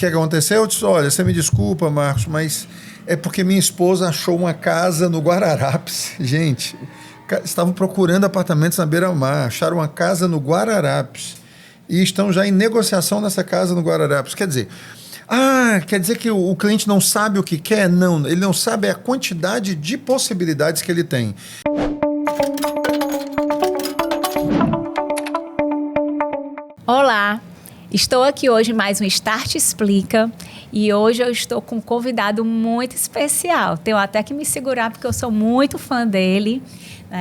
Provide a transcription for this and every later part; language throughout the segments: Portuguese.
que aconteceu? Eu disse, olha, você me desculpa, Marcos, mas é porque minha esposa achou uma casa no Guararapes. Gente, estavam procurando apartamentos na beira-mar, acharam uma casa no Guararapes e estão já em negociação nessa casa no Guararapes. Quer dizer, quer dizer que o cliente não sabe o que quer? Não, ele não sabe a quantidade de possibilidades que ele tem. Olá, estou aqui hoje mais um Start Explica e hoje eu estou com um convidado muito especial. Tenho até que me segurar porque eu sou muito fã dele.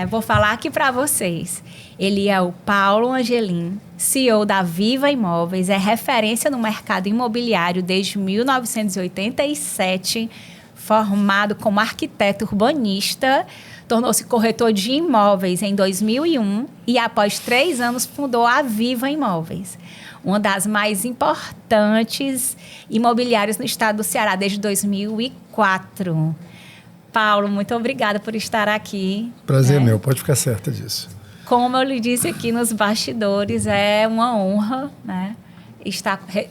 Vou falar aqui para vocês. Ele é o Paulo Angelim, CEO da Viva Imóveis, é referência no mercado imobiliário desde 1987, formado como arquiteto urbanista, tornou-se corretor de imóveis em 2001 e, após 3 anos, fundou a Viva Imóveis, uma das mais importantes imobiliárias no estado do Ceará desde 2004. Paulo, muito obrigada por estar aqui. Prazer meu, pode ficar certa disso. Como eu lhe disse aqui nos bastidores, é uma honra,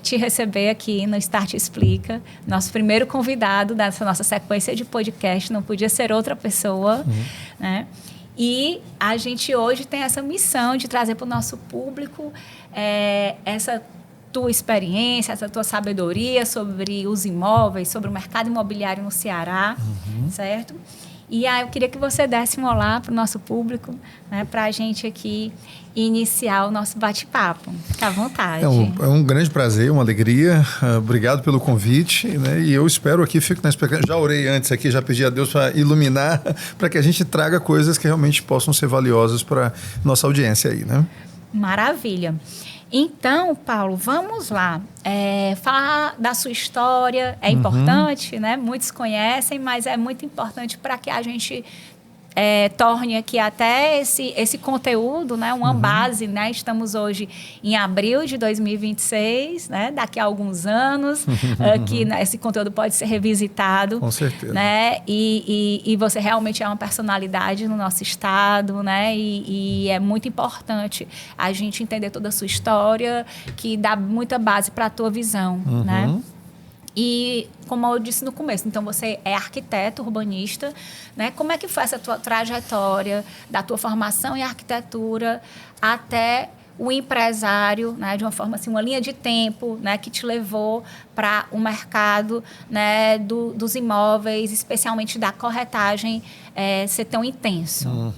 te receber aqui no Start Explica. Nosso primeiro convidado dessa nossa sequência de podcast, não podia ser outra pessoa, E a gente hoje tem essa missão de trazer para o nosso público essa tua experiência, essa tua sabedoria sobre os imóveis, sobre o mercado imobiliário no Ceará, certo? E aí eu queria que você desse um olá para o nosso público, para a gente aqui iniciar o nosso bate-papo. Fica à vontade. É um grande prazer, uma alegria. Obrigado pelo convite. E eu espero aqui, fico na expectativa. Já orei antes aqui, já pedi a Deus para iluminar, para que a gente traga coisas que realmente possam ser valiosas para nossa audiência aí, Maravilha. Então, Paulo, vamos lá. Falar da sua história é importante, Muitos conhecem, mas é muito importante para que a gente torne aqui até esse conteúdo, uma base, Estamos hoje em abril de 2026, Daqui a alguns anos, que esse conteúdo pode ser revisitado. Com certeza. E você realmente é uma personalidade no nosso estado, E é muito importante a gente entender toda a sua história, que dá muita base para a tua visão, E, como eu disse no começo, então você é arquiteto urbanista, Como é que foi essa tua trajetória da tua formação em arquitetura até o empresário, de uma forma assim, uma linha de tempo, que te levou para o mercado, dos imóveis, especialmente da corretagem, ser tão intenso?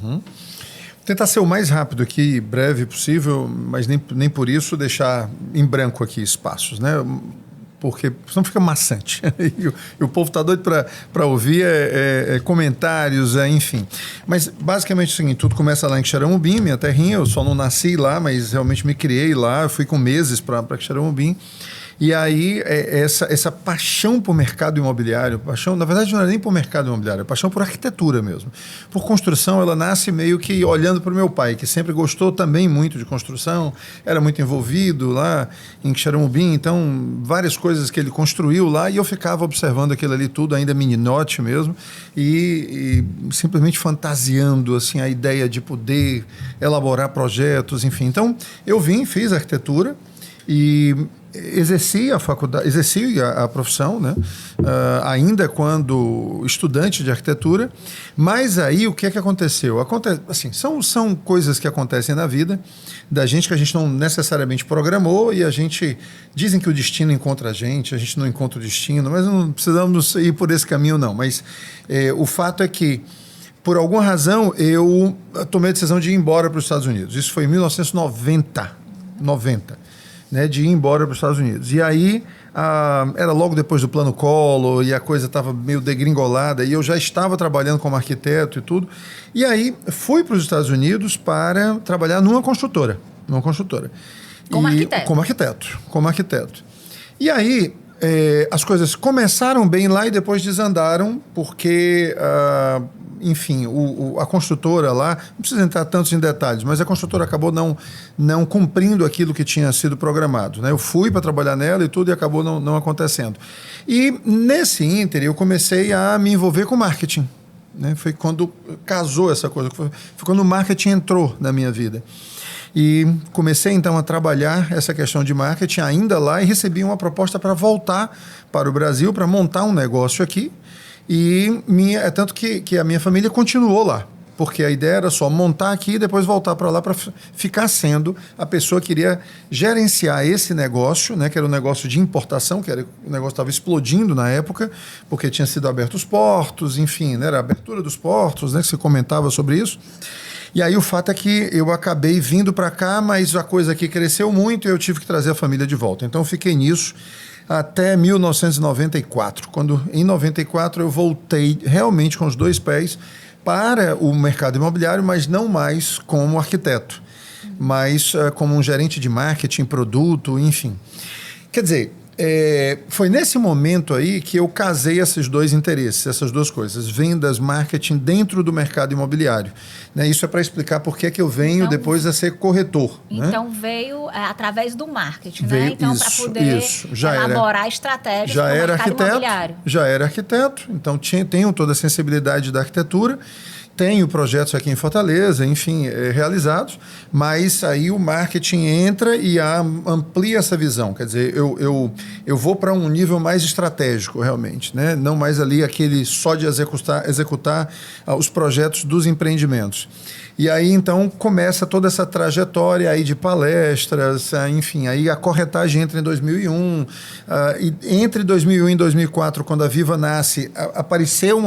Tentar ser o mais rápido aqui, breve possível, mas nem por isso deixar em branco aqui espaços, Porque senão fica maçante. E o povo está doido para ouvir comentários, enfim. Mas, basicamente, é o seguinte, tudo começa lá em Xaramubim, minha terrinha. Eu só não nasci lá, mas realmente me criei lá. Eu fui com meses para Xaramubim. E aí, essa paixão por mercado imobiliário, na verdade não é nem por mercado imobiliário, é paixão por arquitetura mesmo. Por construção, ela nasce meio que olhando para o meu pai, que sempre gostou também muito de construção, era muito envolvido lá em Xaramubim, então várias coisas que ele construiu lá e eu ficava observando aquilo ali tudo, ainda meninote mesmo, e simplesmente fantasiando assim, a ideia de poder elaborar projetos, enfim. Então, eu fiz arquitetura e exerci a profissão, ainda quando estudante de arquitetura, mas aí o que é que aconteceu? Assim, são coisas que acontecem na vida da gente que a gente não necessariamente programou e dizem que o destino encontra a gente não encontra o destino, mas não precisamos ir por esse caminho não, mas o fato é que por alguma razão eu tomei a decisão de ir embora para os Estados Unidos, isso foi em 1990, de ir embora para os Estados Unidos. E aí, era logo depois do Plano Collor e a coisa estava meio degringolada e eu já estava trabalhando como arquiteto e tudo. E aí, fui para os Estados Unidos para trabalhar numa construtora. Como arquiteto. E aí, as coisas começaram bem lá e depois desandaram porque... enfim, a construtora lá, não precisa entrar tantos em detalhes, mas a construtora acabou não cumprindo aquilo que tinha sido programado. Eu fui para trabalhar nela e tudo e acabou não acontecendo. E nesse ínter eu comecei a me envolver com marketing. Foi quando casou essa coisa, foi quando o marketing entrou na minha vida. E comecei então a trabalhar essa questão de marketing ainda lá e recebi uma proposta para voltar para o Brasil, para montar um negócio aqui. E tanto que a minha família continuou lá, porque a ideia era só montar aqui e depois voltar para lá para ficar sendo a pessoa que iria gerenciar esse negócio, né, que era um negócio de importação, o negócio estava explodindo na época, porque tinha sido abertos os portos, enfim, né, era a abertura dos portos, né, que se comentava sobre isso. E aí o fato é que eu acabei vindo para cá, mas a coisa aqui cresceu muito e eu tive que trazer a família de volta. Então eu fiquei nisso até 1994, quando em 94 eu voltei realmente com os 2 pés para o mercado imobiliário, mas não mais como arquiteto, mas como um gerente de marketing, produto, enfim. Quer dizer, foi nesse momento aí que eu casei esses 2 interesses, essas 2 coisas, vendas, marketing dentro do mercado imobiliário. Né? Isso é para explicar por que eu venho depois a ser corretor. Então, né? Veio através do marketing, né? Então, para poder elaborar estratégias para o mercado imobiliário. Já era arquiteto, então tenho toda a sensibilidade da arquitetura. Tenho projetos aqui em Fortaleza, enfim, realizados, mas aí o marketing entra e amplia essa visão. Quer dizer, eu vou para um nível mais estratégico, realmente, né? Não mais ali aquele só de executar os projetos dos empreendimentos. E aí, então, começa toda essa trajetória aí de palestras, enfim, aí a corretagem entra em 2001, e entre 2001 e 2004, quando a Viva nasce, apareceu um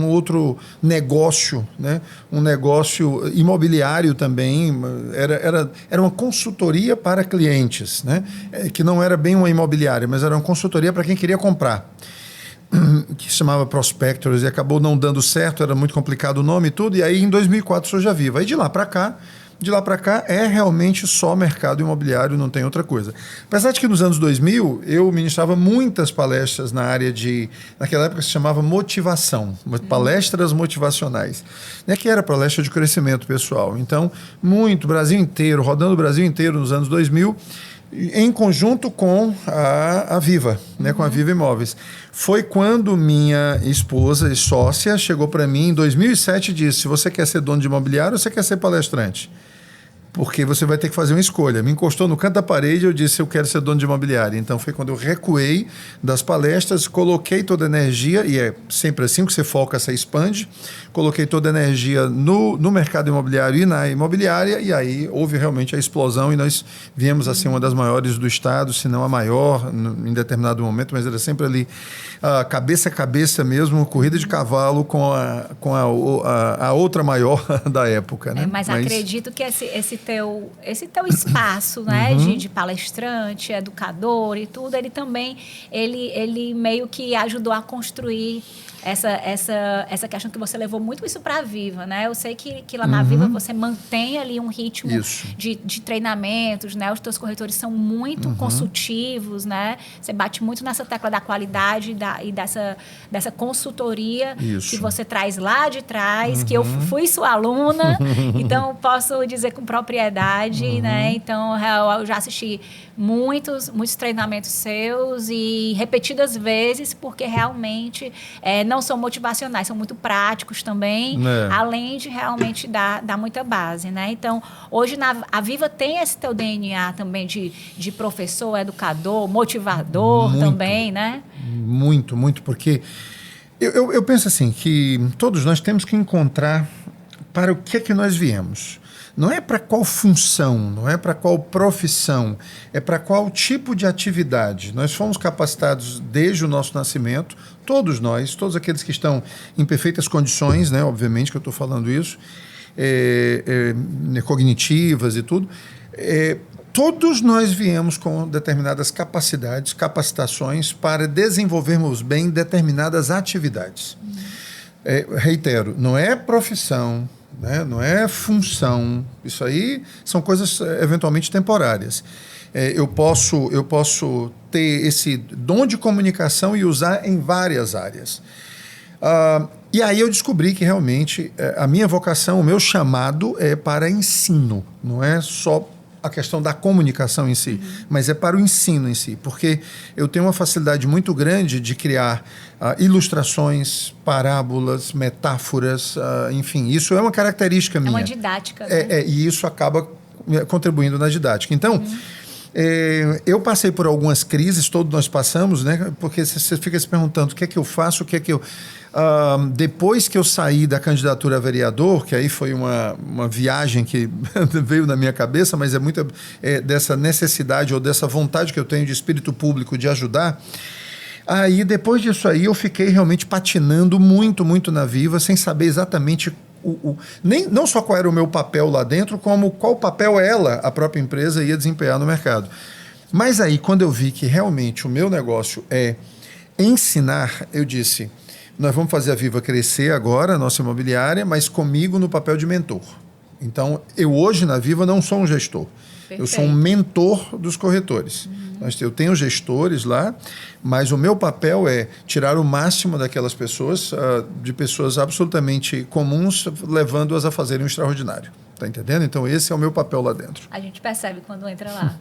outro negócio, né? Um negócio imobiliário também, era uma consultoria para clientes, né? Que não era bem uma imobiliária, mas era uma consultoria para quem queria comprar, que se chamava Prospectors, e acabou não dando certo, era muito complicado o nome e tudo, e aí em 2004 surge a Viva. Aí de lá para cá é realmente só mercado imobiliário, não tem outra coisa. Apesar de que nos anos 2000 eu ministrava muitas palestras na área naquela época se chamava motivação, palestras motivacionais, né, que era palestra de crescimento pessoal. Então, Brasil inteiro, rodando o Brasil inteiro nos anos 2000, em conjunto com a Viva, né, com a Viva Imóveis. Foi quando minha esposa e sócia chegou para mim em 2007 e disse: você quer ser dono de imobiliário ou você quer ser palestrante? Porque você vai ter que fazer uma escolha. Me encostou no canto da parede e eu disse: eu quero ser dono de imobiliário. Então foi quando eu recuei das palestras, coloquei toda a energia, e é sempre assim que você foca, você expande, coloquei toda a energia no mercado imobiliário e na imobiliária, e aí houve realmente a explosão e nós viemos a ser uma das maiores do estado, se não a maior em determinado momento, mas era sempre ali cabeça a cabeça mesmo, corrida de cavalo com a outra maior da época. Né? Mas acredito que esse teu espaço, né, de palestrante, educador e tudo, ele também, ele meio que ajudou a construir essa questão que você levou muito isso para a Viva, né? Eu sei que lá na Viva você mantém ali um ritmo de treinamentos, né? Os teus corretores são muito consultivos, né? Você bate muito nessa tecla da qualidade e dessa consultoria que você traz lá de trás, que eu fui sua aluna, então posso dizer com propriedade, né? Então, eu já assisti muitos treinamentos seus e repetidas vezes, porque realmente não são motivacionais, são muito práticos também, além de realmente dar muita base, né? Então, hoje a Viva tem esse teu DNA também de professor, educador, motivador muito, também, né? Muito, muito, porque eu penso assim, que todos nós temos que encontrar para o que é que nós viemos. Não é para qual função, não é para qual profissão, é para qual tipo de atividade. Nós fomos capacitados desde o nosso nascimento, todos nós, todos aqueles que estão em perfeitas condições, né, obviamente que eu estou falando isso, cognitivas e tudo, todos nós viemos com determinadas capacidades, capacitações para desenvolvermos bem determinadas atividades. Reitero, não é profissão, né? Não é função, isso aí são coisas eventualmente temporárias. Eu posso ter esse dom de comunicação e usar em várias áreas. E aí eu descobri que realmente a minha vocação, o meu chamado é para ensino, não é só a questão da comunicação em si, mas é para o ensino em si, porque eu tenho uma facilidade muito grande de criar ilustrações, parábolas, metáforas, enfim, isso é uma característica minha. É uma didática. Né? E isso acaba contribuindo na didática. Então, eu passei por algumas crises, todos nós passamos, né? Porque você fica se perguntando o que é que eu faço, o que é que eu... depois que eu saí da candidatura a vereador, que aí foi uma viagem que veio na minha cabeça, mas é muito dessa necessidade ou dessa vontade que eu tenho de espírito público de ajudar. Aí, depois disso aí, eu fiquei realmente patinando muito, muito na Viva, sem saber exatamente não só qual era o meu papel lá dentro, como qual papel ela, a própria empresa, ia desempenhar no mercado. Mas aí, quando eu vi que realmente o meu negócio é ensinar, eu disse, nós vamos fazer a Viva crescer agora, a nossa imobiliária, mas comigo no papel de mentor. Então, eu hoje na Viva não sou um gestor. Perfeito. Eu sou um mentor dos corretores. Eu tenho gestores lá, mas o meu papel é tirar o máximo daquelas pessoas, de pessoas absolutamente comuns, levando-as a fazerem um extraordinário. Está entendendo? Então, esse é o meu papel lá dentro. A gente percebe quando entra lá.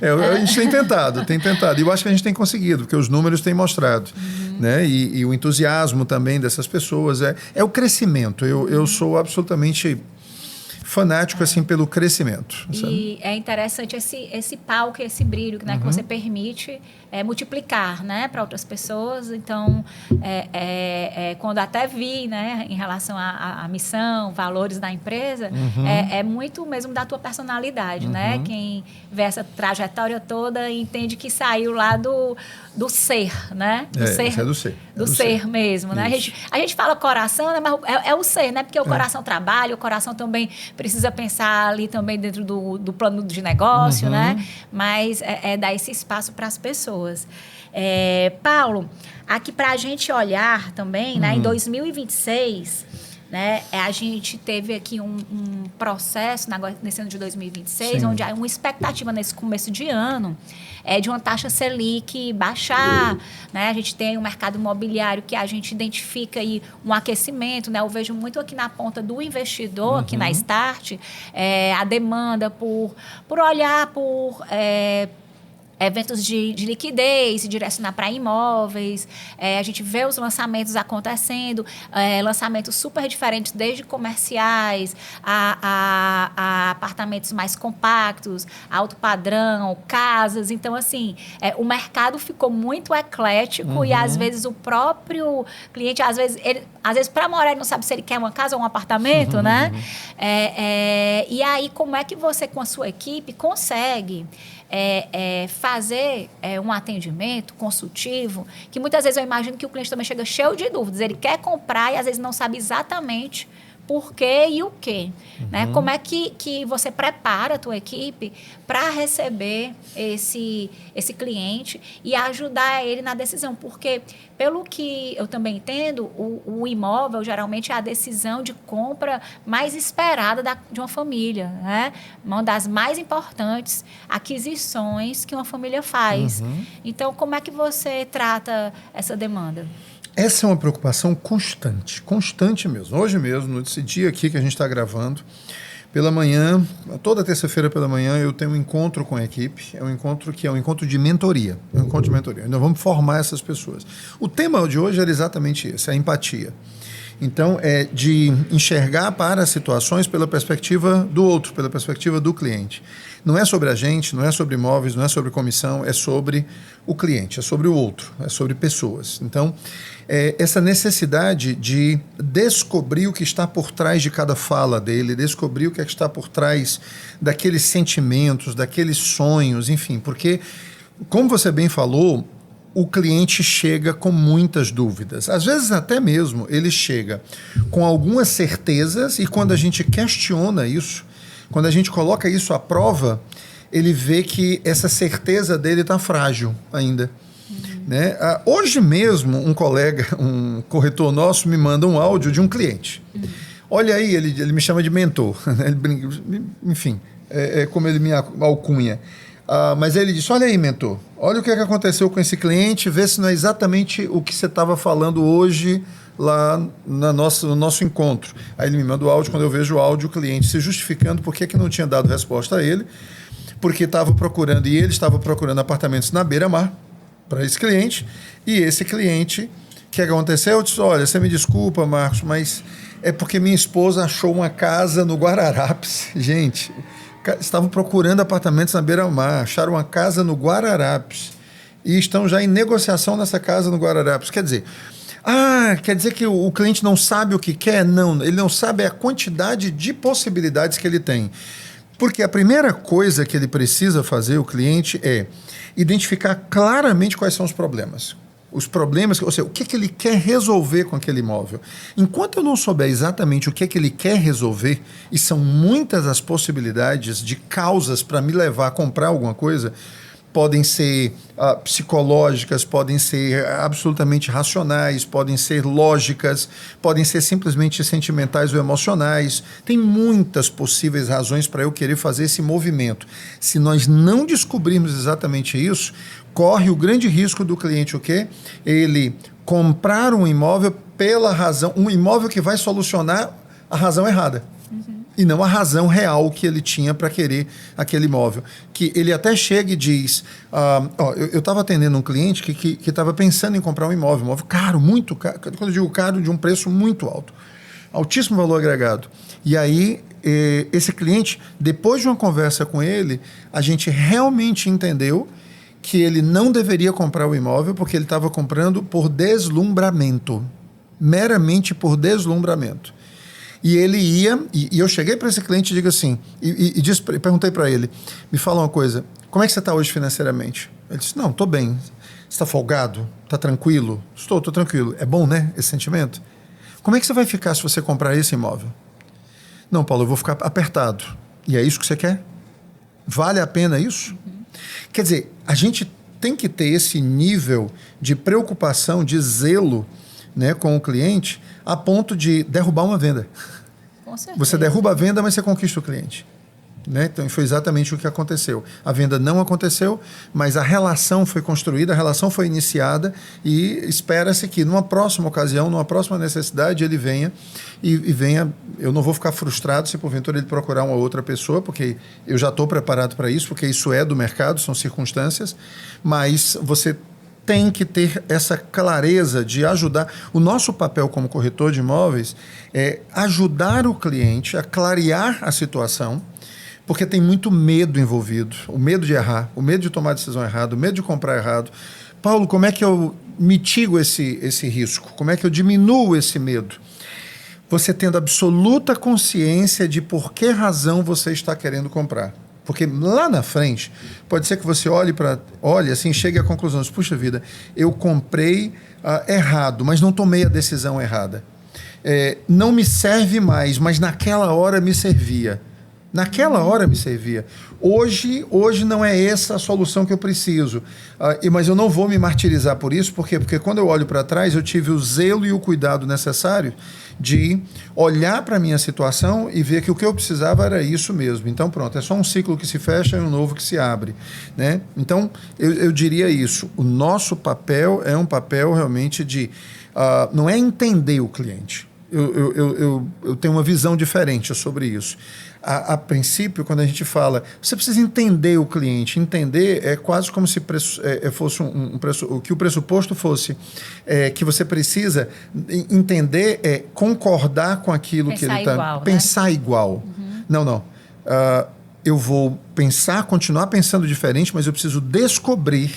A gente tem tentado. E eu acho que a gente tem conseguido, porque os números têm mostrado. Né? E o entusiasmo também dessas pessoas. É o crescimento. Eu sou absolutamente fanático assim pelo crescimento. E sabe? É interessante esse palco, esse brilho, né, que você permite multiplicar, né, para outras pessoas. Então, quando até vi, né, em relação à missão, valores da empresa, é muito mesmo da tua personalidade, né? Quem vê essa trajetória toda entende que saiu lá do ser, né? Do ser mesmo, né? A gente fala coração, né, mas é o ser, né? Porque o coração trabalha, o coração também precisa pensar ali também dentro do plano de negócio, né? Mas dar esse espaço para as pessoas. Paulo, aqui para a gente olhar também, né? Em 2026... né? A gente teve aqui um processo nesse ano de 2026, onde há uma expectativa nesse começo de ano de uma taxa Selic baixar, né? A gente tem um mercado imobiliário que a gente identifica aí um aquecimento, né? Eu vejo muito aqui na ponta do investidor, aqui na Start, a demanda por olhar por... eventos de liquidez, se direcionar para imóveis. A gente vê os lançamentos acontecendo, lançamentos super diferentes, desde comerciais a apartamentos mais compactos, alto padrão, casas. Então, assim, o mercado ficou muito eclético e, às vezes, o próprio cliente, às vezes para morar, ele não sabe se ele quer uma casa ou um apartamento, né? E aí, como é que você, com a sua equipe, consegue... fazer um atendimento consultivo, que muitas vezes eu imagino que o cliente também chega cheio de dúvidas. Ele quer comprar e às vezes não sabe exatamente por quê e o quê. Né? Como é que você prepara a tua equipe para receber esse cliente e ajudar ele na decisão? Porque, pelo que eu também entendo, o imóvel geralmente é a decisão de compra mais esperada de uma família. Né? Uma das mais importantes aquisições que uma família faz. Então, como é que você trata essa demanda? Essa é uma preocupação constante mesmo. Hoje mesmo, nesse dia aqui que a gente está gravando, pela manhã, toda terça-feira pela manhã, eu tenho um encontro com a equipe. É um encontro que é um encontro de mentoria. Nós vamos formar essas pessoas. O tema de hoje era exatamente esse, a empatia. Então, é de enxergar para as situações pela perspectiva do outro, pela perspectiva do cliente. Não é sobre a gente, não é sobre imóveis, não é sobre comissão, é sobre o cliente, é sobre o outro, é sobre pessoas. Então, essa necessidade de descobrir o que está por trás de cada fala dele, descobrir o que está por trás daqueles sentimentos, daqueles sonhos, enfim, porque, como você bem falou, o cliente chega com muitas dúvidas. Às vezes até mesmo ele chega com algumas certezas e quando a gente questiona isso, quando a gente coloca isso à prova, ele vê que essa certeza dele está frágil ainda. Né? Hoje mesmo um colega, um corretor nosso me manda um áudio de um cliente. Olha aí, ele me chama de mentor. Enfim, como ele me alcunha. Mas ele disse, olha aí, mentor, olha o que aconteceu com esse cliente, vê se não é exatamente o que você estava falando hoje lá no nosso encontro. Aí ele me manda o áudio, quando eu vejo o áudio, o cliente se justificando por que não tinha dado resposta a ele, porque estava procurando, e ele estava procurando apartamentos na beira-mar para esse cliente, e esse cliente, o que aconteceu? Eu disse, olha, você me desculpa, Marcos, mas é porque minha esposa achou uma casa no Guararapes. Gente... estavam procurando apartamentos na beira-mar, acharam uma casa no Guararapes e estão já em negociação nessa casa no Guararapes. Quer dizer, quer dizer que o cliente não sabe o que quer? Não, ele não sabe a quantidade de possibilidades que ele tem. Porque a primeira coisa que ele precisa fazer, o cliente, é identificar claramente quais são os problemas. Os problemas, ou seja, o que ele quer resolver com aquele imóvel. Enquanto eu não souber exatamente o que ele quer resolver, e são muitas as possibilidades de causas para me levar a comprar alguma coisa, podem ser psicológicas, podem ser absolutamente racionais, podem ser lógicas, podem ser simplesmente sentimentais ou emocionais. Tem muitas possíveis razões para eu querer fazer esse movimento. Se nós não descobrirmos exatamente isso, corre o grande risco do cliente o quê? Ele comprar um imóvel pela razão, um imóvel que vai solucionar a razão errada. E não a razão real que ele tinha para querer aquele imóvel. Que ele até chega e diz... eu estava atendendo um cliente que estava pensando em comprar um imóvel caro, muito caro. Quando eu digo caro, de um preço muito alto. Altíssimo valor agregado. E aí, esse cliente, depois de uma conversa com ele, a gente realmente entendeu que ele não deveria comprar o imóvel porque ele estava comprando por deslumbramento. Meramente por deslumbramento. E ele ia, e eu cheguei para esse cliente e digo assim, perguntei para ele, me fala uma coisa, como é que você está hoje financeiramente? Ele disse, não, estou bem. Você está folgado? Está tranquilo? Estou tranquilo. É bom, né, esse sentimento? Como é que você vai ficar se você comprar esse imóvel? Não, Paulo, eu vou ficar apertado. E é isso que você quer? Vale a pena isso? Quer dizer, a gente tem que ter esse nível de preocupação, de zelo, né, com o cliente, a ponto de derrubar uma venda. Com certeza. Você derruba a venda, mas você conquista o cliente. Né? Então, foi exatamente o que aconteceu. A venda não aconteceu, mas a relação foi construída, a relação foi iniciada e espera-se que numa próxima ocasião, numa próxima necessidade, ele venha e venha... Eu não vou ficar frustrado se porventura ele procurar uma outra pessoa, porque eu já estou preparado para isso, porque isso é do mercado, são circunstâncias, mas você tem que ter essa clareza de ajudar. O nosso papel como corretor de imóveis é ajudar o cliente a clarear a situação, porque tem muito medo envolvido. O medo de errar, o medo de tomar a decisão errada, o medo de comprar errado. Paulo, como é que eu mitigo esse risco? Como é que eu diminuo esse medo? Você tendo absoluta consciência de por que razão você está querendo comprar. Porque lá na frente, pode ser que você olhe assim, chegue à conclusão, puxa vida, eu comprei errado, mas não tomei a decisão errada. Não me serve mais, mas naquela hora me servia. Naquela hora me servia. Hoje não é essa a solução que eu preciso. Mas eu não vou me martirizar por isso, porque quando eu olho para trás, eu tive o zelo e o cuidado necessário de olhar para a minha situação e ver que o que eu precisava era isso mesmo. Então, pronto, é só um ciclo que se fecha e um novo que se abre. Né? Então, eu diria isso. O nosso papel é um papel realmente de... não é entender o cliente. Eu tenho uma visão diferente sobre isso. A princípio, quando a gente fala, você precisa entender o cliente. Entender é quase como se fosse que o pressuposto fosse que você precisa entender, concordar com aquilo que ele está... Pensar igual. Não. Eu vou continuar pensando diferente, mas eu preciso descobrir,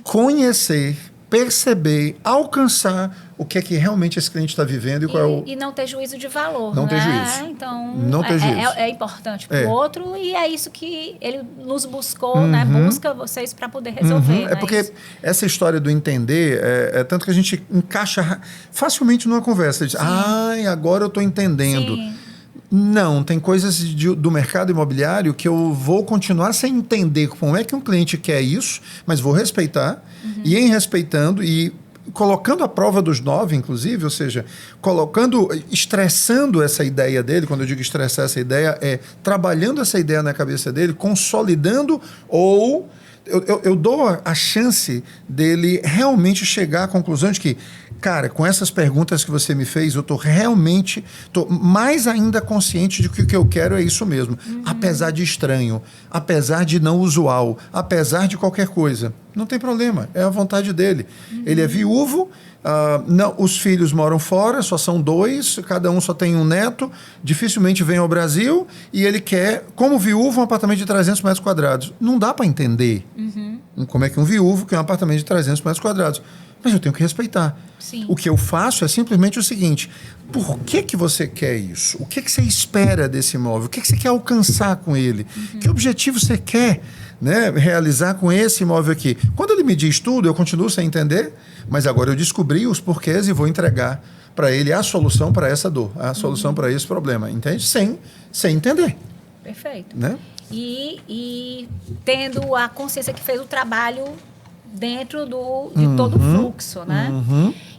conhecer, perceber, alcançar o que é que realmente esse cliente está vivendo e qual é o... E não ter juízo de valor, não né? ter juízo. Então, não ter juízo. É importante para o outro e é isso que ele nos buscou, né? Busca vocês para poder resolver. É porque isso. Essa história do entender, tanto que a gente encaixa facilmente numa conversa. Diz, agora eu estou entendendo. Sim. Não, tem coisas do mercado imobiliário que eu vou continuar sem entender como é que um cliente quer isso, mas vou respeitar, e em respeitando e colocando à prova dos 9, inclusive, ou seja, estressando essa ideia dele. Quando eu digo estressar essa ideia, trabalhando essa ideia na cabeça dele, consolidando, ou eu dou a chance dele realmente chegar à conclusão de que, cara, com essas perguntas que você me fez, eu estou mais ainda consciente de que o que eu quero é isso mesmo. Apesar de estranho, apesar de não usual, apesar de qualquer coisa. Não tem problema, é a vontade dele. Ele é viúvo, não, os filhos moram fora, só são 2, cada um só tem um neto, dificilmente vem ao Brasil e ele quer, como viúvo, um apartamento de 300 metros quadrados. Não dá para entender como é que um viúvo quer um apartamento de 300 metros quadrados. Mas eu tenho que respeitar. Sim. O que eu faço é simplesmente o seguinte: por que você quer isso? O que você espera desse imóvel? O que você quer alcançar com ele? Que objetivo você quer, né, realizar com esse imóvel aqui? Quando ele me diz tudo, eu continuo sem entender, mas agora eu descobri os porquês e vou entregar para ele a solução para essa dor, a solução para esse problema, entende? Sem entender. Perfeito. Né? E tendo a consciência que fez o trabalho dentro de todo o fluxo, né?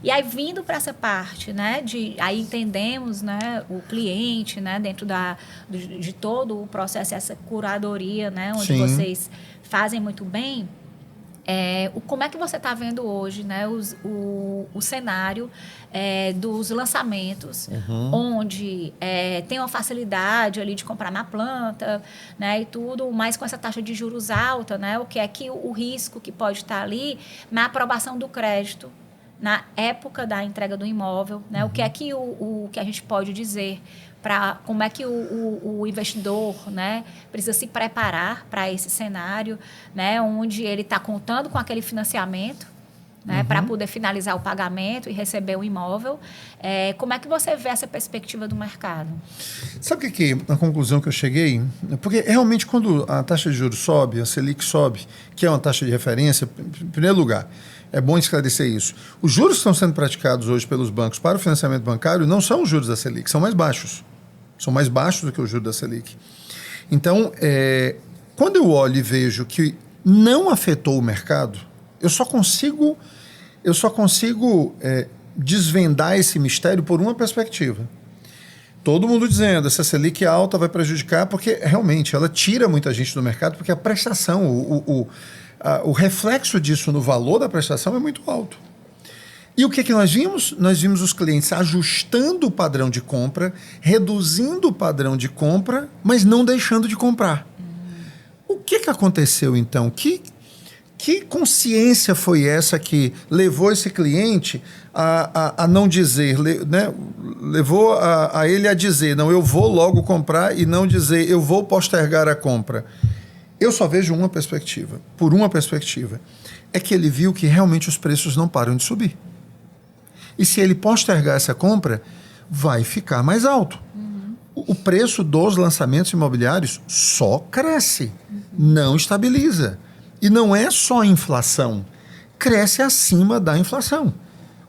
E aí, vindo para essa parte, né? Aí entendemos, né, o cliente, né, dentro de todo o processo, essa curadoria, né? Onde Sim. vocês fazem muito bem. Como é que você está vendo hoje, né, o cenário dos lançamentos, onde tem uma facilidade ali de comprar na planta, né, e tudo, mas com essa taxa de juros alta, né, o que é que o risco que pode estar ali na aprovação do crédito, na época da entrega do imóvel, né, o que é que o que a gente pode dizer para como é que o investidor, né, precisa se preparar para esse cenário, né, onde ele está contando com aquele financiamento, né, para poder finalizar o pagamento e receber o imóvel. Como é que você vê essa perspectiva do mercado? Sabe a conclusão que eu cheguei? Porque realmente quando a taxa de juros sobe, a Selic sobe, que é uma taxa de referência, em primeiro lugar, é bom esclarecer isso. Os juros que estão sendo praticados hoje pelos bancos para o financiamento bancário não são os juros da Selic, são mais baixos. São mais baixos do que os juros da Selic. Então, quando eu olho e vejo que não afetou o mercado, eu só consigo desvendar esse mistério por uma perspectiva. Todo mundo dizendo, essa Selic alta vai prejudicar, porque realmente ela tira muita gente do mercado, porque a prestação, o reflexo disso no valor da prestação é muito alto. E o que nós vimos? Nós vimos os clientes ajustando o padrão de compra, reduzindo o padrão de compra, mas não deixando de comprar. O que aconteceu então? Que consciência foi essa que levou esse cliente a não dizer, né? Levou a ele a dizer, não, eu vou logo comprar, e não dizer, eu vou postergar a compra? Eu só vejo uma perspectiva, por uma perspectiva. É que ele viu que realmente os preços não param de subir. E se ele postergar essa compra, vai ficar mais alto. O preço dos lançamentos imobiliários só cresce, não estabiliza. E não é só inflação, cresce acima da inflação.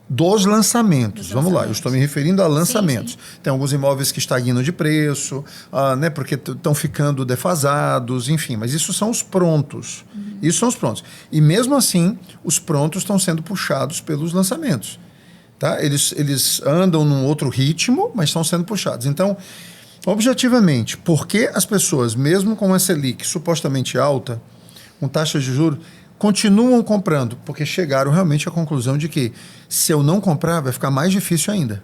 Dos lançamentos. Vamos lá, eu estou me referindo a lançamentos. Sim. Tem alguns imóveis que estagnam de preço, né, porque estão ficando defasados, enfim, mas isso são os prontos. Isso são os prontos. E mesmo assim, os prontos estão sendo puxados pelos lançamentos. Tá? Eles andam num outro ritmo, mas estão sendo puxados. Então, objetivamente, por que as pessoas, mesmo com a Selic supostamente alta, com taxas de juros, continuam comprando? Porque chegaram realmente à conclusão de que, se eu não comprar, vai ficar mais difícil ainda.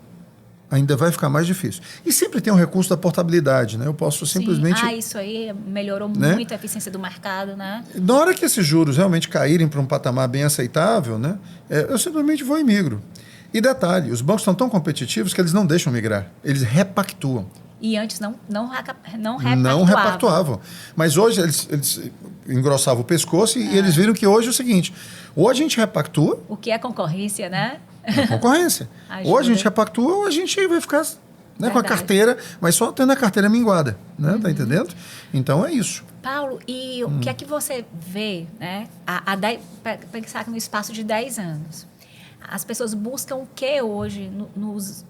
Ainda vai ficar mais difícil. E sempre tem o recurso da portabilidade, né? Eu posso simplesmente... Sim. Isso aí melhorou, né, muito a eficiência do mercado, né? Na hora que esses juros realmente caírem para um patamar bem aceitável, né, eu simplesmente vou e migro. E detalhe, os bancos estão tão competitivos que eles não deixam migrar. Eles repactuam. E antes não repactuavam. Não repactuavam. Mas hoje eles engrossavam o pescoço e eles viram que hoje é o seguinte, ou a gente repactua... O que é concorrência, né? É concorrência. Ou a gente repactua ou a gente vai ficar, né, com a carteira, mas só tendo a carteira minguada. Né? Tá entendendo? Então é isso. Paulo, e o que é que você vê, né? Pensar no espaço de 10 anos. As pessoas buscam o que hoje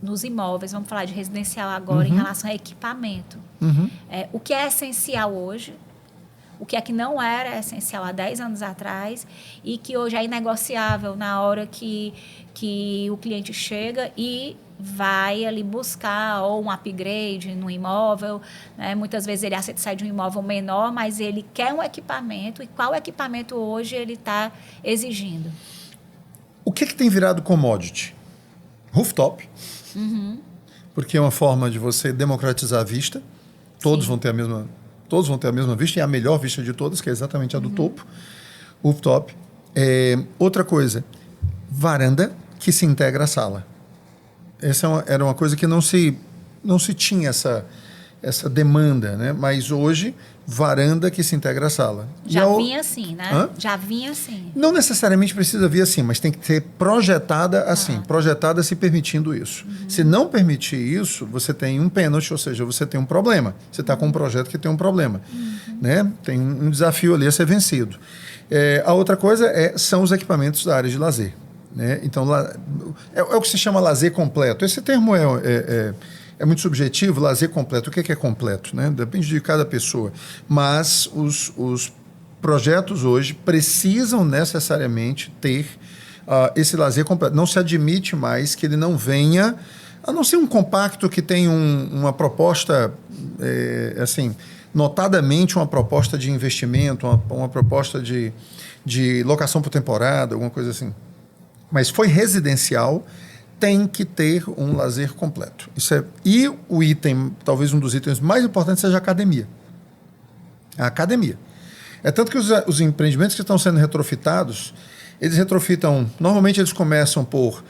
nos imóveis? Vamos falar de residencial agora, em relação a equipamento. O que é essencial hoje? O que é que não era essencial há 10 anos atrás e que hoje é inegociável na hora que o cliente chega e vai ali buscar ou um upgrade no imóvel, né? Muitas vezes ele aceita sair de um imóvel menor, mas ele quer um equipamento. E qual equipamento hoje ele está exigindo? O que tem virado commodity? Rooftop. Porque é uma forma de você democratizar a vista. Todos vão ter a mesma vista, e a melhor vista de todas, que é exatamente a do topo. Rooftop. Outra coisa, varanda que se integra à sala. Essa era uma coisa que não se tinha essa demanda, né? Mas hoje, varanda que se integra à sala. Já vinha assim, né? Hã? Já vinha assim. Não necessariamente precisa vir assim, mas tem que ser projetada assim, projetada se permitindo isso. Se não permitir isso, você tem um pênalti, ou seja, você tem um problema. Você está com um projeto que tem um problema. Né? Tem um desafio ali a ser vencido. A outra coisa são os equipamentos da área de lazer. Né? Então, é o que se chama lazer completo. Esse termo é muito subjetivo, lazer completo. O que é completo? Né? Depende de cada pessoa. Mas os projetos hoje precisam necessariamente ter esse lazer completo. Não se admite mais que ele não venha, a não ser um compacto que tem uma proposta, assim, notadamente uma proposta de investimento, uma proposta de locação por temporada, alguma coisa assim. Mas foi residencial, tem que ter um lazer completo. E o item, talvez um dos itens mais importantes, seja a academia. A academia. É tanto que os empreendimentos que estão sendo retrofitados, eles retrofitam, normalmente eles começam por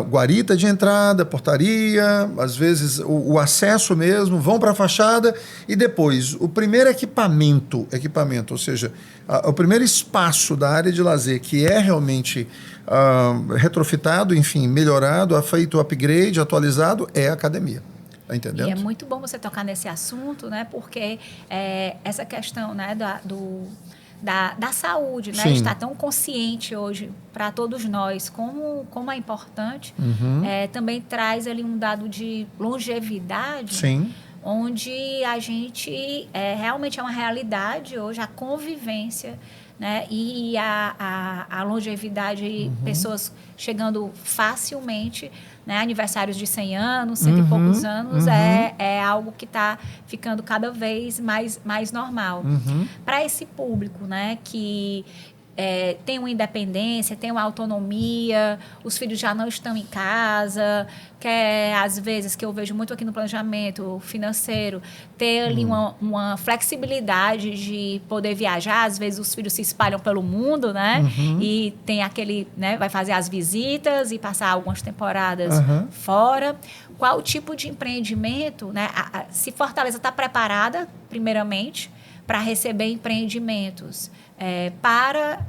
guarita de entrada, portaria, às vezes o acesso mesmo, vão para a fachada e depois o primeiro equipamento, ou seja, o primeiro espaço da área de lazer que é realmente retrofitado, enfim, melhorado, feito upgrade, atualizado, é a academia. Tá entendendo? E é muito bom você tocar nesse assunto, né? Porque essa questão, né, da saúde, né? Está tão consciente hoje para todos nós como é importante. Também traz ali um dado de longevidade. Sim. Onde a gente realmente é uma realidade hoje, a convivência, né? E a longevidade, pessoas chegando facilmente, né? Aniversários de 100 anos, 100 e poucos anos, é algo que está ficando cada vez mais normal. Para esse público, né? Que tem uma independência, tem uma autonomia, os filhos já não estão em casa, às vezes, que eu vejo muito aqui no planejamento financeiro, ter ali uma flexibilidade de poder viajar. Às vezes os filhos se espalham pelo mundo, né? E tem aquele, né? Vai fazer as visitas e passar algumas temporadas fora. Qual tipo de empreendimento, né? Se Fortaleza está preparada, primeiramente, para receber empreendimentos para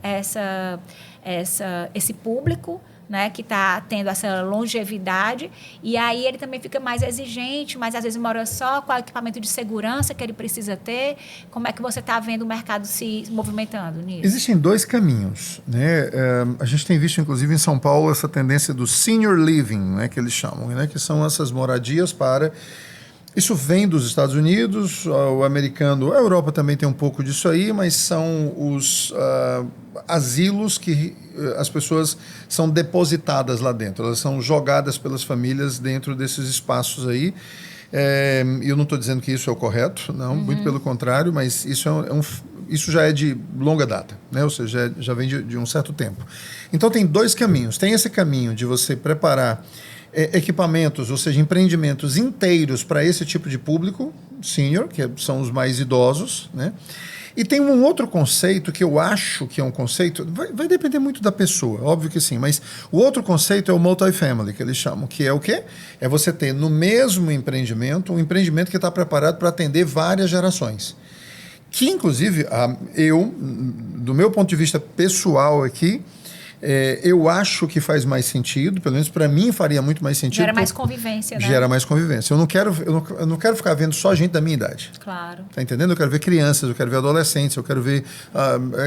esse público, né, que está tendo essa longevidade, e aí ele também fica mais exigente, mas às vezes mora só, qual é o equipamento de segurança que ele precisa ter. Como é que você está vendo o mercado se movimentando nisso? Existem dois caminhos, né? A gente tem visto, inclusive, em São Paulo, essa tendência do senior living, né, que eles chamam, né, que são essas moradias para... Isso vem dos Estados Unidos, o americano, a Europa também tem um pouco disso aí, mas são os asilos que as pessoas são depositadas lá dentro, elas são jogadas pelas famílias dentro desses espaços aí. Eu não estou dizendo que isso é o correto, não, muito pelo contrário, mas isso isso já é de longa data, né? Ou seja, já vem de um certo tempo. Então tem dois caminhos. Tem esse caminho de você preparar equipamentos, ou seja, empreendimentos inteiros para esse tipo de público, senior, que são os mais idosos, né? E tem um outro conceito que eu acho que é um conceito, vai depender muito da pessoa, óbvio que sim, mas o outro conceito é o multifamily, que eles chamam, que é o quê? É você ter no mesmo empreendimento, um empreendimento que está preparado para atender várias gerações. Que, inclusive, do meu ponto de vista pessoal aqui, eu acho que faz mais sentido, pelo menos para mim faria muito mais sentido. Gera mais convivência, né? Gera mais convivência. Eu não quero ficar vendo só gente da minha idade. Claro. Tá entendendo? Eu quero ver crianças, eu quero ver adolescentes, eu quero ver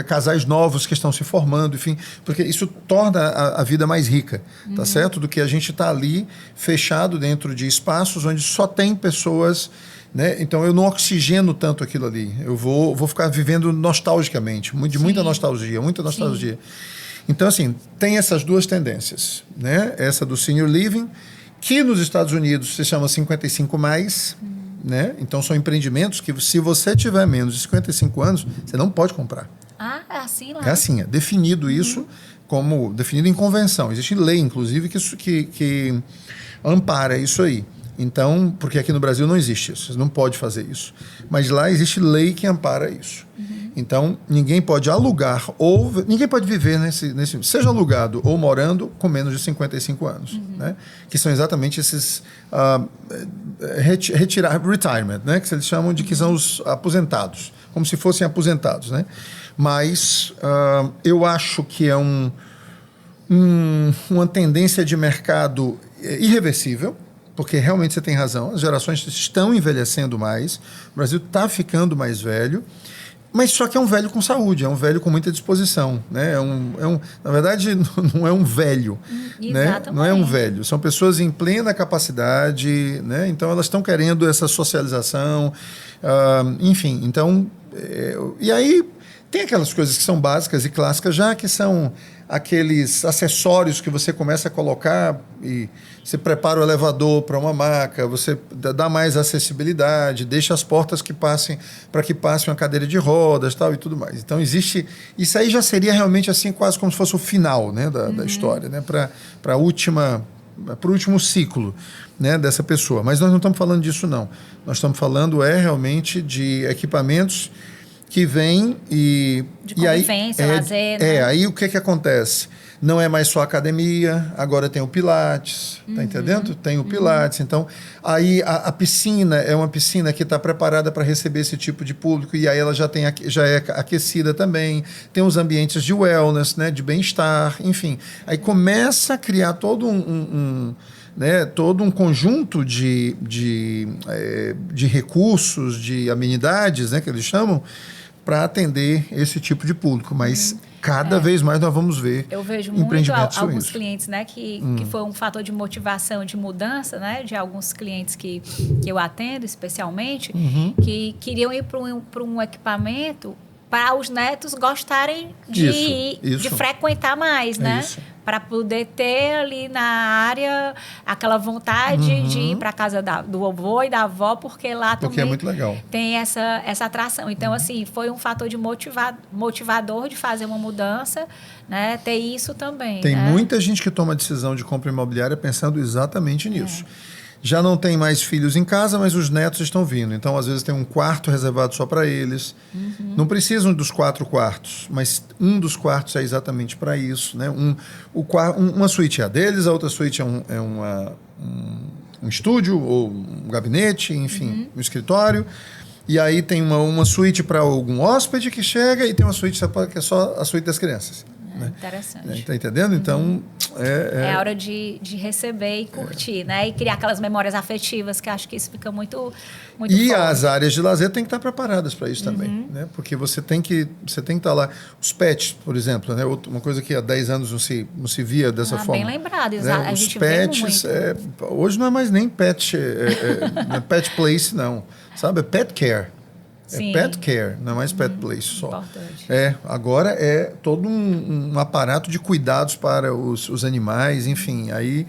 casais novos que estão se formando, enfim, porque isso torna a vida mais rica, tá certo? Do que a gente tá ali fechado dentro de espaços onde só tem pessoas, né? Então eu não oxigeno tanto aquilo ali. Eu vou ficar vivendo nostalgicamente, muita nostalgia, muita nostalgia. Sim. Então, assim, tem essas duas tendências, né? Essa do senior living, que nos Estados Unidos se chama 55+, né? Então, são empreendimentos que, se você tiver menos de 55 anos, você não pode comprar. Ah, é assim lá? É assim, é definido isso definido em convenção. Existe lei, inclusive, que ampara isso aí. Então, porque aqui no Brasil não existe isso, você não pode fazer isso. Mas lá existe lei que ampara isso. Então, ninguém pode alugar ou... Ninguém pode viver seja alugado ou morando com menos de 55 anos. Né? Que são exatamente esses... retirement, né? Que eles chamam de que são os aposentados. Como se fossem aposentados. Né? Mas eu acho que é uma tendência de mercado irreversível, porque realmente você tem razão, as gerações estão envelhecendo mais, o Brasil está ficando mais velho, mas só que é um velho com saúde, é um velho com muita disposição. Né? Na verdade, não é um velho. Né? Não é um velho. São pessoas em plena capacidade, né? Então elas estão querendo essa socialização, enfim. Então, e aí tem aquelas coisas que são básicas e clássicas já, que são aqueles acessórios que você começa a colocar e você prepara o elevador para uma maca, você dá mais acessibilidade, deixa as portas para que passe uma cadeira de rodas, tal, e tudo mais. Então existe... Isso aí já seria realmente assim, quase como se fosse o final, né, da história, né, para o último ciclo, né, dessa pessoa. Mas nós não estamos falando disso, não. Nós estamos falando realmente de equipamentos que vem de convivência, lazer, né? Aí o que acontece? Não é mais só academia, agora tem o Pilates, tá entendendo? Tem o Pilates, então aí a piscina é uma piscina que está preparada para receber esse tipo de público, e aí ela já é aquecida também, tem os ambientes de wellness, né, de bem-estar, enfim. Aí começa a criar todo todo um conjunto de recursos, de amenidades, né, que eles chamam, para atender esse tipo de público. Mas cada vez mais nós vamos ver. Eu vejo muito alguns clientes, né, que foi um fator de motivação, de mudança, né, de alguns clientes que eu atendo especialmente, que queriam ir para um equipamento para os netos gostarem de frequentar mais, né? Para poder ter ali na área aquela vontade de ir para a casa do avô e da avó, porque lá também é muito legal. Tem essa atração. Então, assim, foi um fator de motivador de fazer uma mudança, né? Ter isso também. Tem né? muita gente que toma decisão de compra imobiliária pensando exatamente nisso. Já não tem mais filhos em casa, mas os netos estão vindo. Então, às vezes, tem um quarto reservado só para eles. Não precisam dos 4 quartos, mas um dos quartos é exatamente para isso. Né? Uma suíte é a deles, a outra suíte é um estúdio ou um gabinete, enfim, um escritório. E aí tem uma suíte para algum hóspede que chega e tem uma suíte que é só a suíte das crianças. Né? Interessante. Está entendendo? Então, é hora de receber e curtir, né? E criar aquelas memórias afetivas, que acho que isso fica muito e forte. As áreas de lazer têm que estar preparadas para isso também, né? Porque você tem que estar lá. Os pets, por exemplo, né? Uma coisa que há 10 anos não se via dessa forma. Bem lembrado, né? A Os gente pets, vê muito. hoje não é mais nem pet, não é pet place, não. Sabe? É pet care. Sim. É pet care, não é mais pet place só. Importante. Agora é todo um aparato de cuidados para os animais, enfim. Aí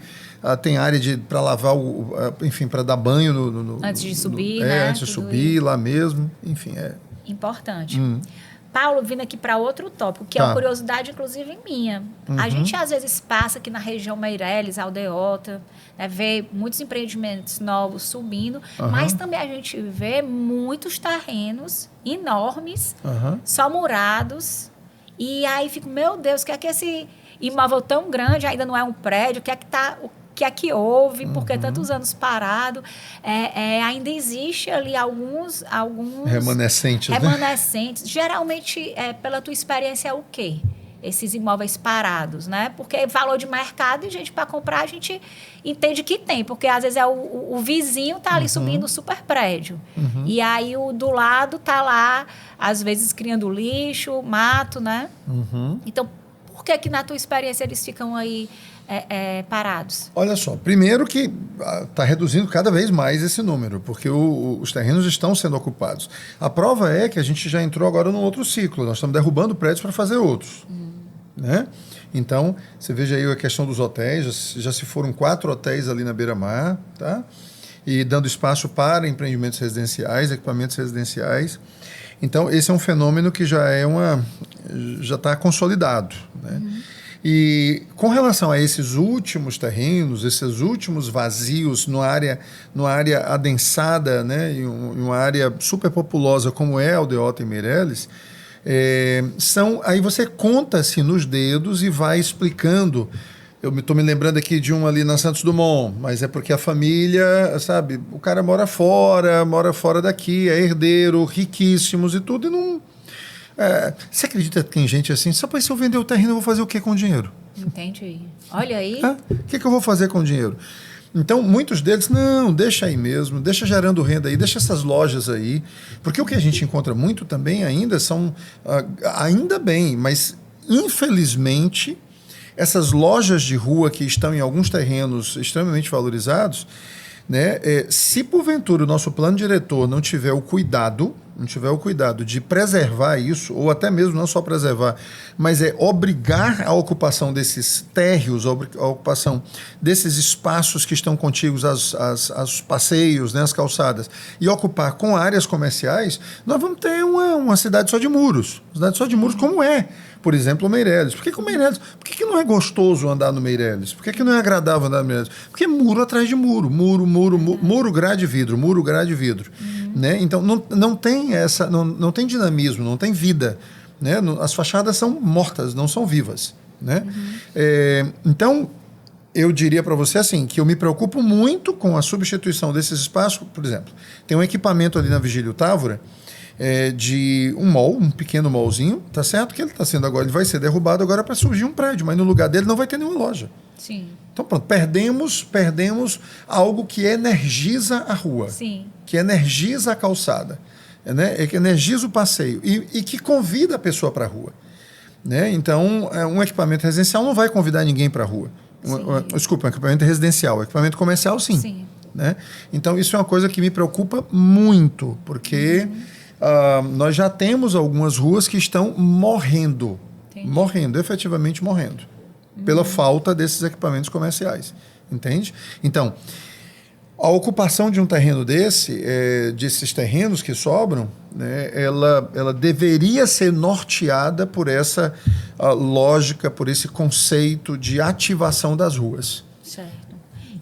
tem área para lavar, enfim, para dar banho antes de subir, né? Antes de subir, lá mesmo, enfim. Importante. Paulo, vindo aqui para outro tópico, que é uma curiosidade, inclusive, minha. A gente, às vezes, passa aqui na região Meireles, Aldeota, né, vê muitos empreendimentos novos subindo, mas também a gente vê muitos terrenos enormes, só murados. E aí fico, meu Deus, o que é que esse imóvel tão grande ainda não é um prédio? O que é que houve? Porque tantos anos parado, ainda existe ali alguns remanescentes, né? Geralmente, pela tua experiência, é o quê? Esses imóveis parados, né? Porque valor de mercado e gente para comprar, a gente entende que tem, porque às vezes o vizinho está ali subindo o super prédio. E aí o do lado está lá, às vezes criando lixo, mato, né? Então, por que na tua experiência eles ficam aí parados? Olha só, primeiro que está reduzindo cada vez mais esse número, porque os terrenos estão sendo ocupados. A prova é que a gente já entrou agora num outro ciclo, nós estamos derrubando prédios para fazer outros. Né? Então, você veja aí a questão dos hotéis, já se foram 4 hotéis ali na beira-mar, tá? E dando espaço para empreendimentos residenciais, equipamentos residenciais. Então, esse é um fenômeno que já está consolidado. Né? E com relação a esses últimos terrenos, esses últimos vazios numa área adensada, né, em uma área super populosa como é Aldeota e Meireles, aí você conta-se nos dedos e vai explicando. Eu estou me lembrando aqui de um ali na Santos Dumont, mas é porque a família, sabe, o cara mora fora daqui, é herdeiro, riquíssimos e tudo, e não... você acredita que tem gente assim, só para se eu vender o terreno eu vou fazer o que com o dinheiro? Entendi. Olha aí. O que eu vou fazer com o dinheiro? Então, muitos deles, não, deixa aí mesmo, deixa gerando renda aí, deixa essas lojas aí, porque o que a gente encontra muito também ainda são, ainda bem, mas infelizmente, essas lojas de rua que estão em alguns terrenos extremamente valorizados, né, se porventura o nosso plano diretor não tiver o cuidado de preservar isso, ou até mesmo não só preservar, mas obrigar a ocupação desses térreos, a ocupação desses espaços que estão contíguos aos passeios, né, às calçadas, e ocupar com áreas comerciais, nós vamos ter uma cidade só de muros. Cidade só de muros, como é, por exemplo, o Meireles. Por que o Meireles? Por que não é gostoso andar no Meireles? Por que não é agradável andar no Meireles? Porque é muro atrás de muro, muro, grade, vidro, muro, grade, vidro. Né? Então, não tem não tem dinamismo, não tem vida. Né? As fachadas são mortas, não são vivas. Né? Então, eu diria para você assim, que eu me preocupo muito com a substituição desses espaços. Por exemplo, tem um equipamento ali na Vigílio Távora, de um mall, um pequeno mallzinho, tá certo? Que ele está sendo agora, ele vai ser derrubado agora para surgir um prédio, mas no lugar dele não vai ter nenhuma loja. Sim. Então pronto, perdemos algo que energiza a rua. Sim. Que energiza a calçada, né? Que energiza o passeio e que convida a pessoa para a rua. Né? Então, um equipamento residencial não vai convidar ninguém para a rua. Desculpa, um equipamento residencial. Equipamento comercial, sim. Sim. Né? Então, isso é uma coisa que me preocupa muito, porque nós já temos algumas ruas que estão morrendo. Entendi. Efetivamente morrendo. Pela falta desses equipamentos comerciais. Entende? Então, a ocupação de um terreno desses terrenos que sobram, né, ela deveria ser norteada por essa lógica, por esse conceito de ativação das ruas. Certo.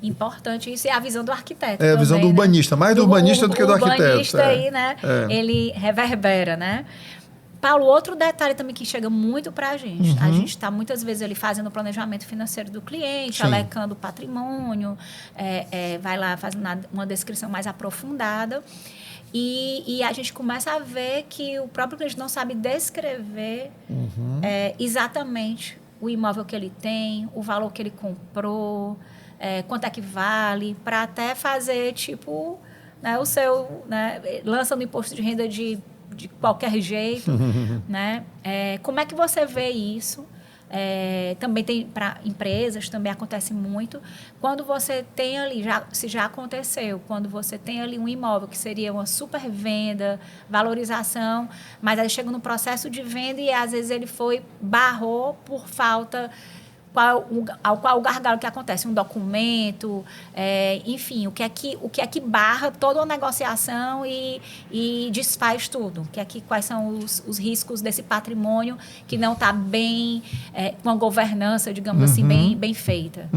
Importante isso, é a visão do arquiteto. A visão do urbanista, né? Mais do urbanista do que do arquiteto. O urbanista aí, né? Ele reverbera, né? Paulo, outro detalhe também que chega muito para a gente. A gente está muitas vezes ali fazendo o planejamento financeiro do cliente, alecando o patrimônio, vai lá fazendo uma descrição mais aprofundada. E a gente começa a ver que o próprio cliente não sabe descrever exatamente o imóvel que ele tem, o valor que ele comprou, quanto é que vale, para até fazer, tipo, né, o seu... Né, lança no imposto de renda de qualquer jeito, né? Como é que você vê isso? Também tem para empresas, também acontece muito. Quando você tem ali, se já aconteceu, quando você tem ali um imóvel que seria uma super venda, valorização, mas aí chega no processo de venda e às vezes ele barrou por falta... Qual o gargalo que acontece? Um documento, enfim, o que é que barra toda uma negociação e desfaz tudo? Quais são os riscos desse patrimônio que não está bem, com a governança, digamos assim, bem feita?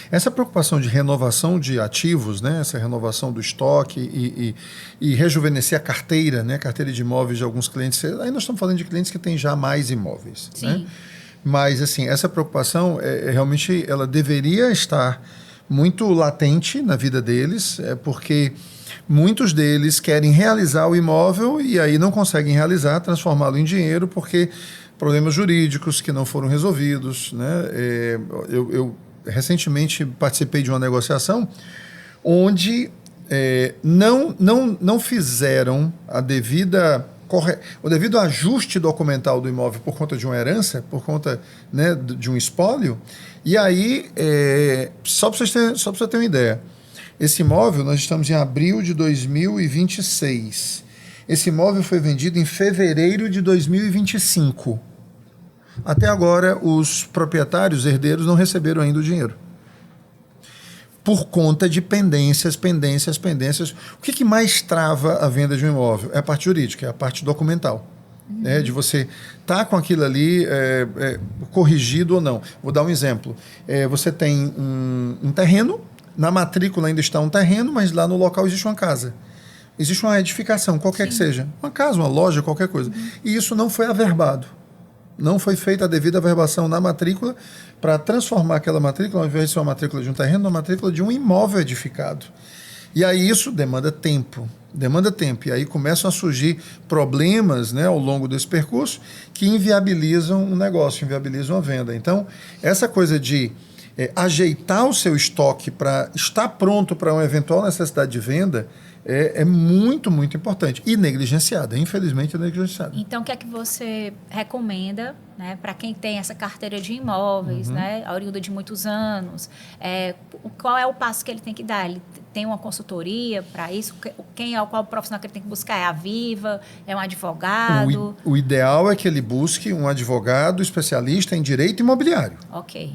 Essa preocupação de renovação de ativos, né? Essa renovação do estoque e rejuvenescer a carteira, né? A carteira de imóveis de alguns clientes. Aí nós estamos falando de clientes que têm já mais imóveis. Sim. Né? Mas, assim, essa preocupação, realmente, ela deveria estar muito latente na vida deles, porque muitos deles querem realizar o imóvel e aí não conseguem realizar, transformá-lo em dinheiro, porque problemas jurídicos que não foram resolvidos. Né? Eu recentemente participei de uma negociação onde não fizeram o devido ajuste documental do imóvel por conta de uma herança, por conta, né, de um espólio. E aí, só para você ter uma ideia, esse imóvel, nós estamos em abril de 2026. Esse imóvel foi vendido em fevereiro de 2025. Até agora, os proprietários, herdeiros, não receberam ainda o dinheiro. Por conta de pendências. O que mais trava a venda de um imóvel? É a parte jurídica, é a parte documental. né? De você estar com aquilo ali corrigido ou não. Vou dar um exemplo. Você tem um terreno, na matrícula ainda está um terreno, mas lá no local existe uma casa. Existe uma edificação, qualquer que seja. Uma casa, uma loja, qualquer coisa. E isso não foi averbado. Não foi feita a devida averbação na matrícula para transformar aquela matrícula, ao invés de ser uma matrícula de um terreno, uma matrícula de um imóvel edificado. E aí isso demanda tempo. E aí começam a surgir problemas, né, ao longo desse percurso que inviabilizam um negócio, inviabilizam a venda. Então, essa coisa de ajeitar o seu estoque para estar pronto para uma eventual necessidade de venda é muito, muito importante. E negligenciada, infelizmente é negligenciada. Então, o que é que você recomenda, né, para quem tem essa carteira de imóveis, né, oriunda de muitos anos? Qual é o passo que ele tem que dar? Ele tem uma consultoria para isso? Qual o profissional que ele tem que buscar? É a Viva? É um advogado? O ideal é que ele busque um advogado especialista em direito imobiliário. Ok.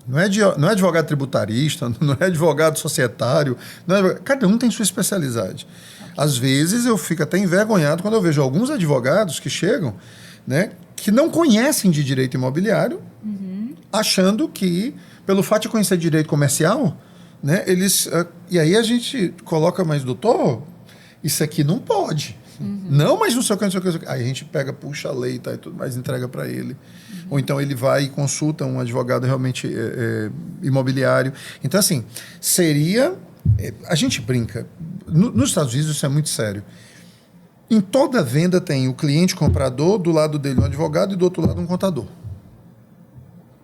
Não é advogado tributarista, não é advogado societário. Cada um tem sua especialidade. Okay. Às vezes eu fico até envergonhado quando eu vejo alguns advogados que chegam, né, que não conhecem de direito imobiliário, achando que, pelo fato de conhecer direito comercial, né, eles... E aí a gente coloca, mas doutor, isso aqui não pode. Não, mas não sei o que, não sei o que, não sei o que. Aí a gente pega, puxa a lei e tudo mais, entrega para ele. Ou então ele vai e consulta um advogado realmente imobiliário. Então, assim, seria... a gente brinca. Nos Estados Unidos isso é muito sério. Em toda venda tem o cliente comprador, do lado dele um advogado e do outro lado um contador.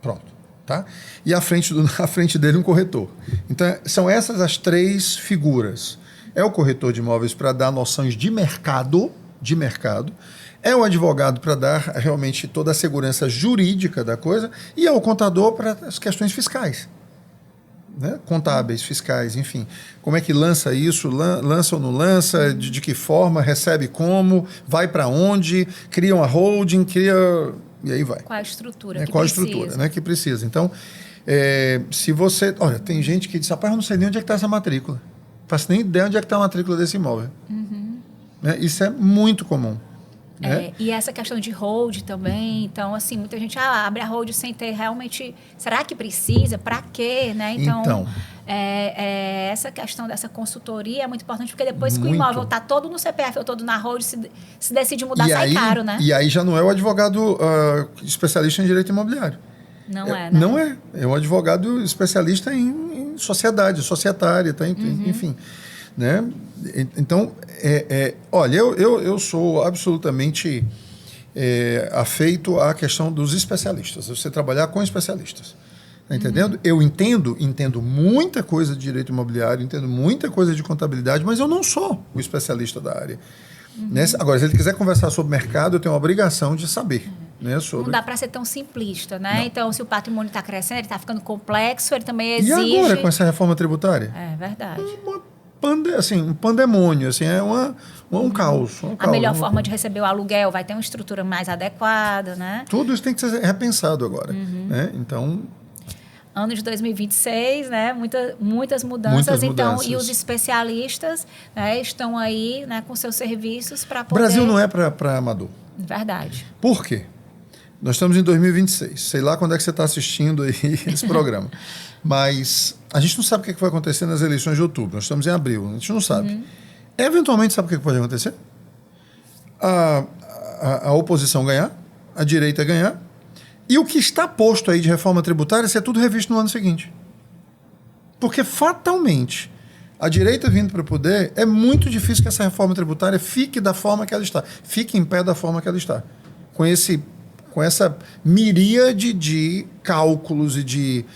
Pronto. Tá? E à frente dele um corretor. Então, são essas as três figuras. É o corretor de imóveis para dar noções de mercado, é o advogado para dar realmente toda a segurança jurídica da coisa, e é o contador para as questões fiscais, né? Contábeis, fiscais, enfim. Como é que lança isso, lança ou não lança, de que forma, recebe como, vai para onde, cria uma holding, e aí vai. Qual a estrutura que qual precisa. a estrutura, né, que precisa. Então, se você... Olha, tem gente que diz, rapaz, eu não sei nem onde é que está essa matrícula. Não faço nem ideia onde é que está a matrícula desse imóvel. Né? Isso é muito comum. Né? E essa questão de hold também. Então, assim, muita gente abre a hold sem ter realmente... Será que precisa? Para quê? Né? Então essa questão dessa consultoria é muito importante, porque depois que o imóvel está todo no CPF ou todo na hold, se decide mudar, sai caro, né? E aí já não é o advogado especialista em direito imobiliário. Não é, né? Não é. É um advogado especialista em sociedade, societária, tá? Enfim. Né? Então, olha, eu sou absolutamente afeito à questão dos especialistas. Você trabalhar com especialistas. Tá entendendo? Eu entendo muita coisa de direito imobiliário, entendo muita coisa de contabilidade, mas eu não sou o especialista da área. Né? Agora, se ele quiser conversar sobre mercado, eu tenho a obrigação de saber. Né, sobre... Não dá para ser tão simplista, né? Não. Então, se o patrimônio está crescendo, ele está ficando complexo, ele também exige... E agora, com essa reforma tributária? É verdade. Um pandemônio, assim, um caos. A melhor forma de receber o aluguel vai ter uma estrutura mais adequada, né? Tudo isso tem que ser repensado agora. Né? Então... Ano de 2026, né? Muitas mudanças. Então, e os especialistas, né, estão aí, né, com seus serviços para poder... O Brasil não é para amador. Verdade. Por quê? Nós estamos em 2026. Sei lá quando é que você está assistindo aí esse programa. Mas a gente não sabe o que vai acontecer nas eleições de outubro. Nós estamos em abril. A gente não sabe. Eventualmente, sabe o que pode acontecer? A oposição ganhar, a direita ganhar, e o que está posto aí de reforma tributária ser tudo revisto no ano seguinte. Porque, fatalmente, a direita vindo para o poder, é muito difícil que essa reforma tributária fique da forma que ela está. Fique em pé da forma que ela está. Com essa miríade de cálculos e de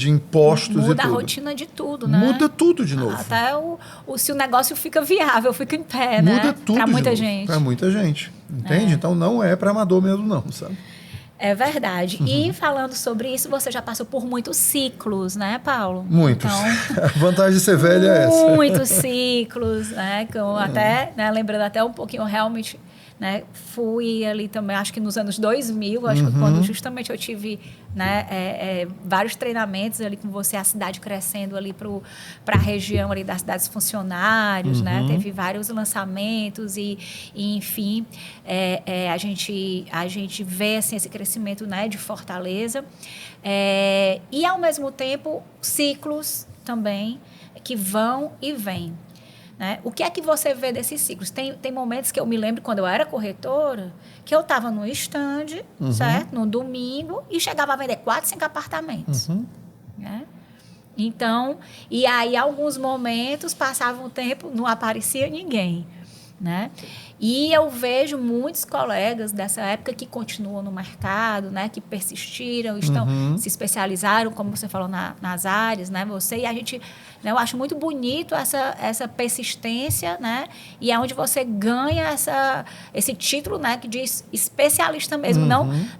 impostos e tudo. Muda a rotina de tudo, né? Muda tudo de novo. Até se o negócio fica viável, fica em pé, né? Muda tudo para muita gente. Para muita gente, entende? Então não é para amador mesmo não, sabe? É verdade. E falando sobre isso, você já passou por muitos ciclos, né, Paulo? Muitos. Então, a vantagem de ser velha é essa. Muitos ciclos, né? Até, né, lembrando até um pouquinho realmente né? Fui ali também, acho que nos anos 2000, acho que quando justamente eu tive, né, vários treinamentos ali com você, a cidade crescendo ali para a região ali das cidades funcionários, né? Teve vários lançamentos e enfim, a gente vê assim, esse crescimento, né, de Fortaleza. E, ao mesmo tempo, ciclos também que vão e vêm. Né? O que é que você vê desses ciclos? Tem momentos que eu me lembro, quando eu era corretora, que eu estava no stand, certo? No domingo, e chegava a vender 4, 5 apartamentos. Né? Então, e aí, alguns momentos, passava um tempo, não aparecia ninguém. Né? E eu vejo muitos colegas dessa época que continuam no mercado, né? Que persistiram, se especializaram, como você falou, nas áreas, né? E a gente, né? Eu acho muito bonito essa persistência, né? E é onde você ganha esse título, né? Que diz especialista mesmo,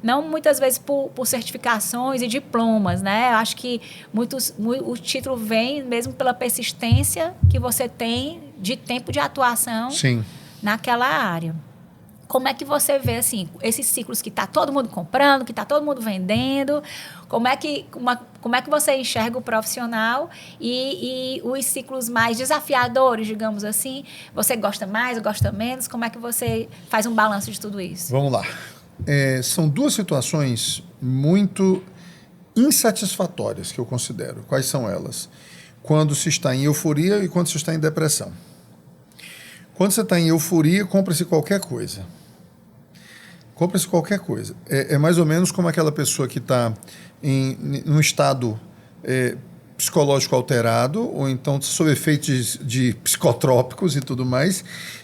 não muitas vezes por certificações e diplomas, né? Eu acho que o título vem mesmo pela persistência que você tem de tempo de atuação. Sim. Naquela área. Como é que você vê assim, esses ciclos que está todo mundo comprando, que está todo mundo vendendo? Como é que você enxerga o profissional e os ciclos mais desafiadores, digamos assim? Você gosta mais, gosta menos? Como é que você faz um balanço de tudo isso? Vamos lá. São duas situações muito insatisfatórias que eu considero. Quais são elas? Quando se está em euforia e quando se está em depressão. Quando você está em euforia, compra-se qualquer coisa. Compra-se qualquer coisa. É mais ou menos como aquela pessoa que está em um estado psicológico alterado, ou então sob efeitos de psicotrópicos e tudo mais,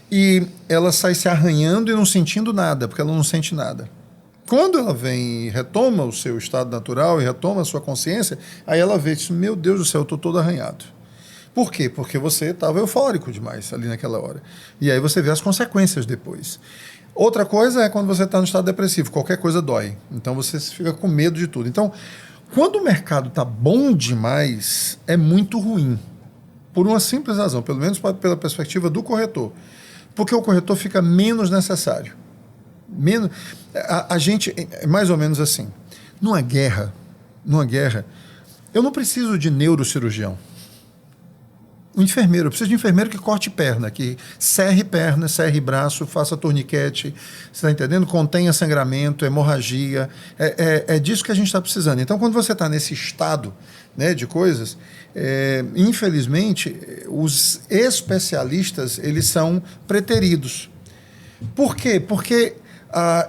e ela sai se arranhando e não sentindo nada, porque ela não sente nada. Quando ela vem e retoma o seu estado natural e retoma a sua consciência, aí ela vê, meu Deus do céu, eu estou todo arranhado. Por quê? Porque você estava eufórico demais ali naquela hora. E aí você vê as consequências depois. Outra coisa é quando você está no estado depressivo. Qualquer coisa dói. Então você fica com medo de tudo. Então, quando o mercado está bom demais, é muito ruim. Por uma simples razão, pelo menos pela perspectiva do corretor. Porque o corretor fica menos necessário. A gente, é mais ou menos assim, numa guerra, eu não preciso de neurocirurgião. Um enfermeiro, eu preciso de um enfermeiro que corte perna, que serre perna, serre braço, faça torniquete, você está entendendo? Contenha sangramento, hemorragia, é disso que a gente está precisando. Então, quando você está nesse estado, né, de coisas, infelizmente, os especialistas, eles são preteridos. Por quê? Porque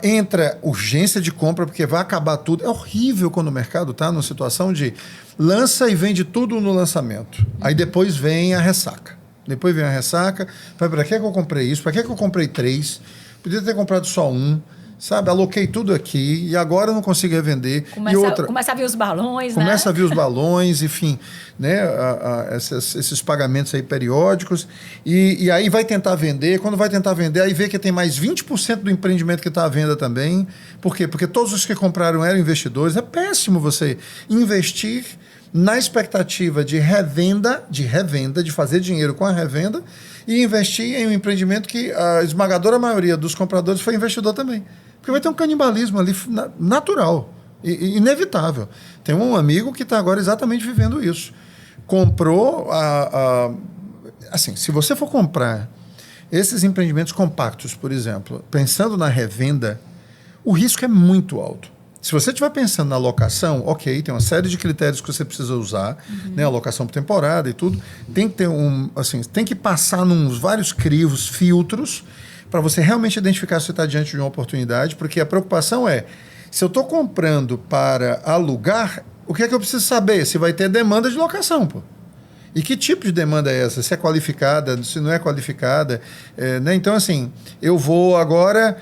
entra urgência de compra, porque vai acabar tudo. É horrível quando o mercado está numa situação de lança e vende tudo no lançamento. Aí depois vem a ressaca. Para que eu comprei isso? Para que eu comprei 3? Podia ter comprado só 1. Sabe, aloquei tudo aqui e agora eu não consigo revender. Começa a vir os balões, Começa a vir os balões, enfim, né, esses pagamentos aí periódicos. E aí vai tentar vender. Quando vai tentar vender, aí vê que tem mais 20% do empreendimento que está à venda também. Por quê? Porque todos os que compraram eram investidores. É péssimo você investir na expectativa de revenda, de fazer dinheiro com a revenda, e investir em um empreendimento que a esmagadora maioria dos compradores foi investidor também. Porque vai ter um canibalismo ali natural, inevitável. Tem um amigo que está agora exatamente vivendo isso. Comprou, assim, se você for comprar esses empreendimentos compactos, por exemplo, pensando na revenda, o risco é muito alto. Se você estiver pensando na locação, ok, tem uma série de critérios que você precisa usar, né, a locação por temporada e tudo, tem que ter tem que passar nos vários crivos, filtros, para você realmente identificar se você está diante de uma oportunidade, porque a preocupação é, se eu estou comprando para alugar, o que é que eu preciso saber? Se vai ter demanda de locação, pô. E que tipo de demanda é essa? Se é qualificada, se não é qualificada? Né? Então, assim, eu vou agora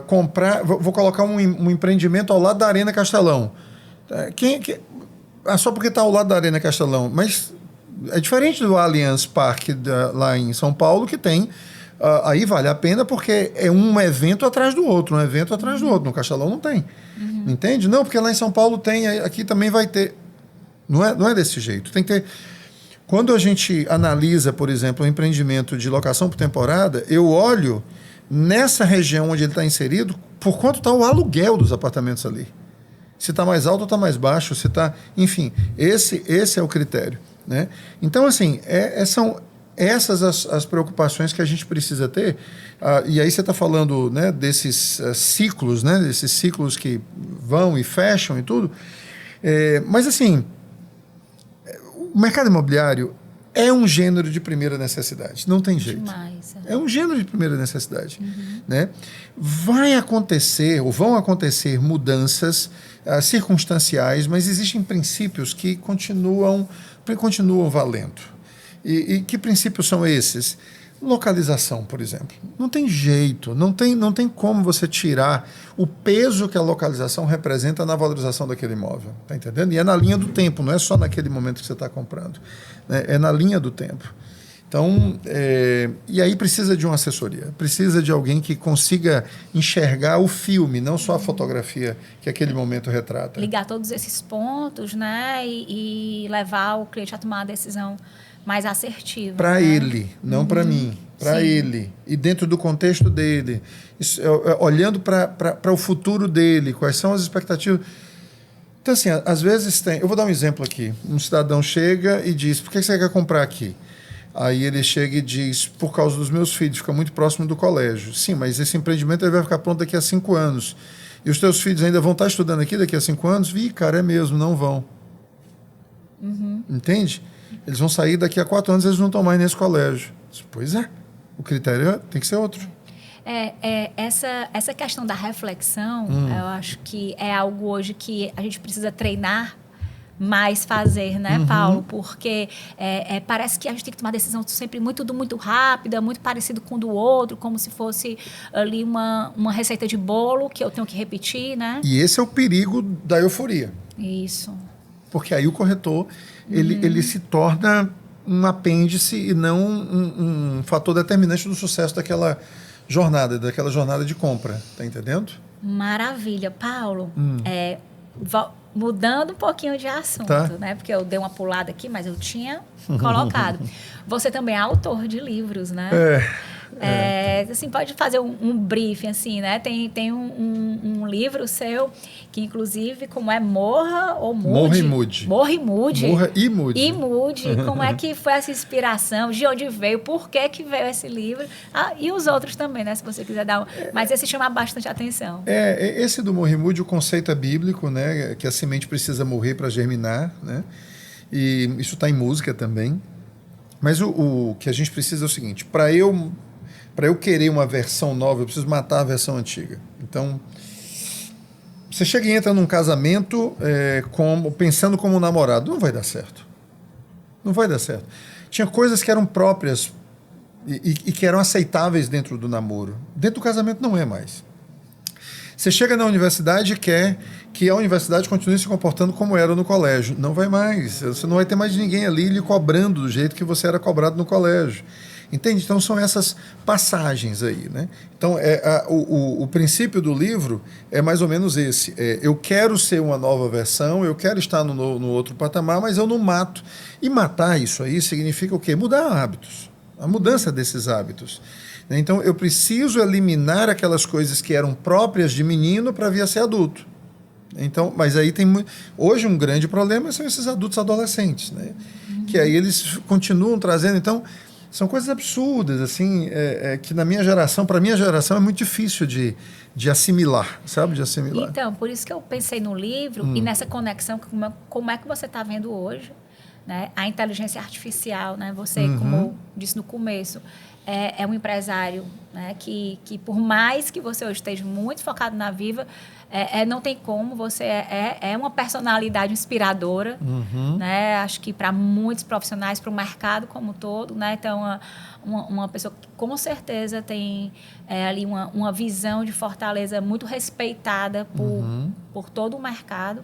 comprar, vou colocar um empreendimento ao lado da Arena Castelão. Só porque está ao lado da Arena Castelão. Mas é diferente do Allianz Parque lá em São Paulo, que tem... aí vale a pena porque é um evento atrás do outro, No Castelão não tem. Entende? Não, porque lá em São Paulo tem, aqui também vai ter. Não é desse jeito. Tem que ter... Quando a gente analisa, por exemplo, um empreendimento de locação por temporada, eu olho nessa região onde ele está inserido, por quanto está o aluguel dos apartamentos ali. Se está mais alto ou está mais baixo, se está... Enfim, esse é o critério, né? Então, assim, são essas as preocupações que a gente precisa ter. E aí você está falando, né, desses ciclos, né, desses ciclos que vão e fecham e tudo. Mas, assim, o mercado imobiliário é um gênero de primeira necessidade, não tem jeito. Demais, é um gênero de primeira necessidade. Né? Vão acontecer mudanças circunstanciais, mas existem princípios que continuam valendo. E que princípios são esses? Localização, por exemplo. Não tem jeito, não tem como você tirar o peso que a localização representa na valorização daquele imóvel. Tá entendendo? E é na linha do tempo, não é só naquele momento que você está comprando. Né? É na linha do tempo. Então, e aí precisa de uma assessoria, precisa de alguém que consiga enxergar o filme, não só a fotografia que aquele momento retrata. Ligar todos esses pontos, né? E levar o cliente a tomar uma decisão mais assertiva. Para né? ele, não para mim. Para ele. E dentro do contexto dele. Olhando para o futuro dele, quais são as expectativas. Então, assim, às vezes tem... Eu vou dar um exemplo aqui. Um cidadão chega e diz, por que você quer comprar aqui? Aí ele chega e diz, por causa dos meus filhos, fica muito próximo do colégio. Sim, mas esse empreendimento ele vai ficar pronto daqui a 5 anos. E os teus filhos ainda vão estar estudando aqui daqui a 5 anos? Cara, é mesmo, não vão. Entende? Eles vão sair daqui a 4 anos, eles não estão mais nesse colégio. Pois é, o critério tem que ser outro. Essa questão da reflexão, eu acho que é algo hoje que a gente precisa treinar mais fazer, né, Paulo? Porque parece que a gente tem que tomar decisão sempre muito rápida, muito parecido com o do outro, como se fosse ali uma receita de bolo que eu tenho que repetir, né? E esse é o perigo da euforia. Isso. Porque aí o corretor, ele se torna um apêndice e não um fator determinante do sucesso daquela jornada de compra. Tá entendendo? Maravilha. Paulo, mudando um pouquinho de assunto, tá, né? Porque eu dei uma pulada aqui, mas eu tinha colocado. Você também é autor de livros, né? Assim, pode fazer um briefing, assim, né? Tem um livro seu que, inclusive, como é Morra ou Mude? Morra e Mude. Morra e Mude. Morra e Mude. E Mude. Como é que foi essa inspiração? De onde veio? Por que veio esse livro? E os outros também, né? Se você quiser dar Mas esse chama bastante atenção. Esse do Morra e Mude, o conceito é bíblico, né? Que a semente precisa morrer para germinar, né? E isso está em música também. Mas o que a gente precisa é o seguinte, para eu querer uma versão nova, eu preciso matar a versão antiga. Então, você chega e entra num casamento pensando como um namorado. Não vai dar certo. Não vai dar certo. Tinha coisas que eram próprias e que eram aceitáveis dentro do namoro. Dentro do casamento não é mais. Você chega na universidade e quer que a universidade continue se comportando como era no colégio. Não vai mais. Você não vai ter mais ninguém ali lhe cobrando do jeito que você era cobrado no colégio. Entende? Então, são essas passagens aí, né? Então, o princípio do livro é mais ou menos esse. Eu quero ser uma nova versão, eu quero estar no outro patamar, mas eu não mato. E matar isso aí significa o quê? Mudar hábitos. A mudança desses hábitos. Então, eu preciso eliminar aquelas coisas que eram próprias de menino para vir a ser adulto. Então, mas aí hoje um grande problema são esses adultos adolescentes, né? Que aí eles continuam trazendo... Então, são coisas absurdas, assim, que na minha geração, para a minha geração, é muito difícil de assimilar, sabe? De assimilar. Então, por isso que eu pensei no livro e nessa conexão, como é que você está vendo hoje, né? A inteligência artificial, né? Você, como eu disse no começo, é um empresário, né? Que por mais que você hoje esteja muito focado na Viva, não tem como, você é uma personalidade inspiradora, né? Acho que para muitos profissionais, para o mercado como um todo, né? Então, uma pessoa que com certeza tem ali uma visão de Fortaleza muito respeitada por todo o mercado.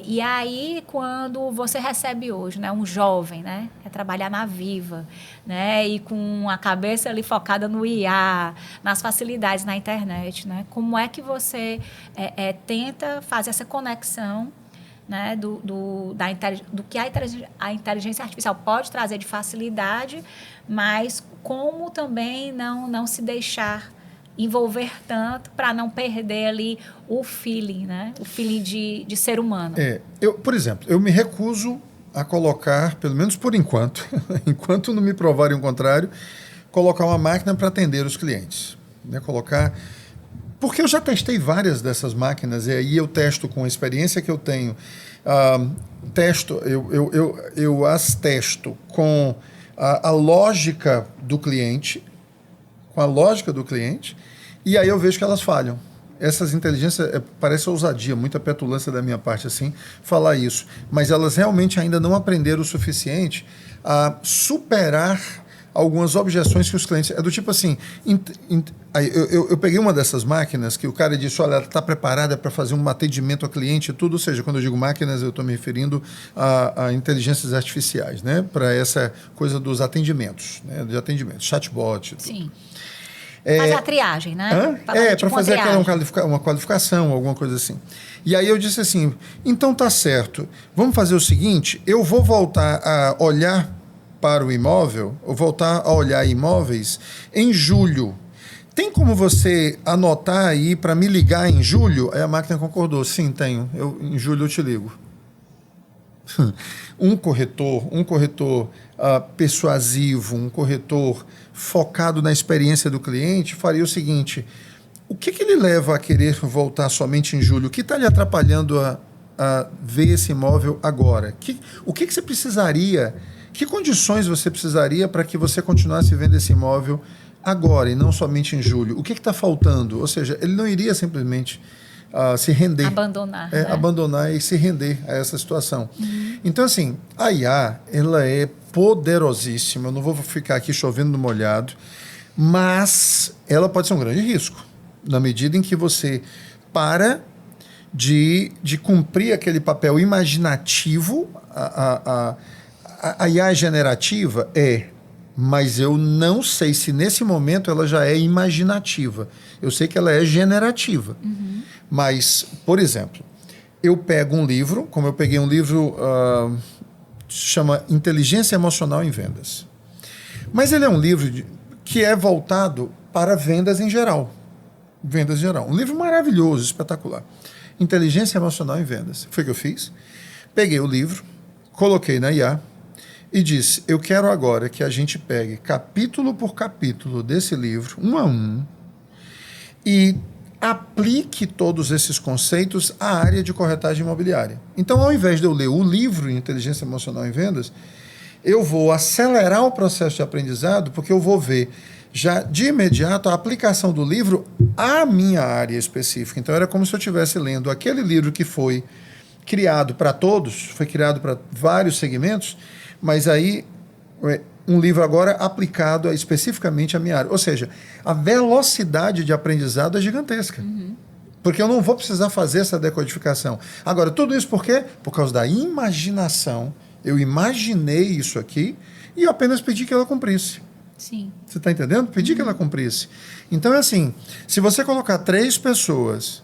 E aí, quando você recebe hoje, né, um jovem, né, quer trabalhar na Viva, né, e com a cabeça ali focada no IA, nas facilidades na internet, né, como é que você tenta fazer essa conexão, né, do que a inteligência artificial pode trazer de facilidade, mas como também não se deixar envolver tanto para não perder ali o feeling, né? O feeling de ser humano. Por exemplo, eu me recuso a colocar, pelo menos por enquanto, enquanto não me provarem o contrário, colocar uma máquina para atender os clientes. Né? Porque eu já testei várias dessas máquinas, e aí eu testo com a experiência que eu tenho. Eu as testo com a lógica do cliente, e aí eu vejo que elas falham. Essas inteligências, parece ousadia, muita petulância da minha parte, assim, falar isso. Mas elas realmente ainda não aprenderam o suficiente a superar algumas objeções que os clientes... É do tipo assim... Eu peguei uma dessas máquinas que o cara disse, olha, ela está preparada para fazer um atendimento ao cliente e tudo. Ou seja, quando eu digo máquinas, eu estou me referindo a inteligências artificiais, né? Para essa coisa dos atendimentos, né? De atendimento, chatbot e tudo. Sim. Fazer a triagem, né? Para fazer uma qualificação, alguma coisa assim. E aí eu disse assim, então tá certo, vamos fazer o seguinte, eu vou voltar a olhar para o imóvel, ou voltar a olhar imóveis em julho. Tem como você anotar aí para me ligar em julho? Aí a máquina concordou, sim, tenho, em julho eu te ligo. Um corretor persuasivo, um corretor focado na experiência do cliente, faria o seguinte, o que ele leva a querer voltar somente em julho? O que está lhe atrapalhando a ver esse imóvel agora? O que você precisaria, que condições você precisaria para que você continuasse vendo esse imóvel agora e não somente em julho? O que está faltando? Ou seja, ele não iria simplesmente se render. Abandonar. Né? Abandonar e se render a essa situação. Uhum. Então, assim, a IA, ela é poderosíssima, eu não vou ficar aqui chovendo no molhado, mas ela pode ser um grande risco, na medida em que você para de cumprir aquele papel imaginativo. A IA generativa mas eu não sei se nesse momento ela já é imaginativa. Eu sei que ela é generativa. Uhum. Mas, por exemplo, eu pego um livro, como eu peguei um livro chama Inteligência Emocional em Vendas. Mas ele é um livro que é voltado para vendas em geral. Vendas em geral. Um livro maravilhoso, espetacular. Inteligência Emocional em Vendas. Foi o que eu fiz. Peguei o livro, coloquei na IA e disse, eu quero agora que a gente pegue capítulo por capítulo desse livro, um a um, e aplique todos esses conceitos à área de corretagem imobiliária. Então, ao invés de eu ler o livro Inteligência Emocional em Vendas, eu vou acelerar o processo de aprendizado, porque eu vou ver já de imediato a aplicação do livro à minha área específica. Então, era como se eu estivesse lendo aquele livro que foi criado para todos, foi criado para vários segmentos, mas aí um livro agora aplicado especificamente à minha área. Ou seja, a velocidade de aprendizado é gigantesca. Uhum. Porque eu não vou precisar fazer essa decodificação. Agora, tudo isso por quê? Por causa da imaginação. Eu imaginei isso aqui e eu apenas pedi que ela cumprisse. Sim. Você está entendendo? Pedi que ela cumprisse. Então, é assim, se você colocar três pessoas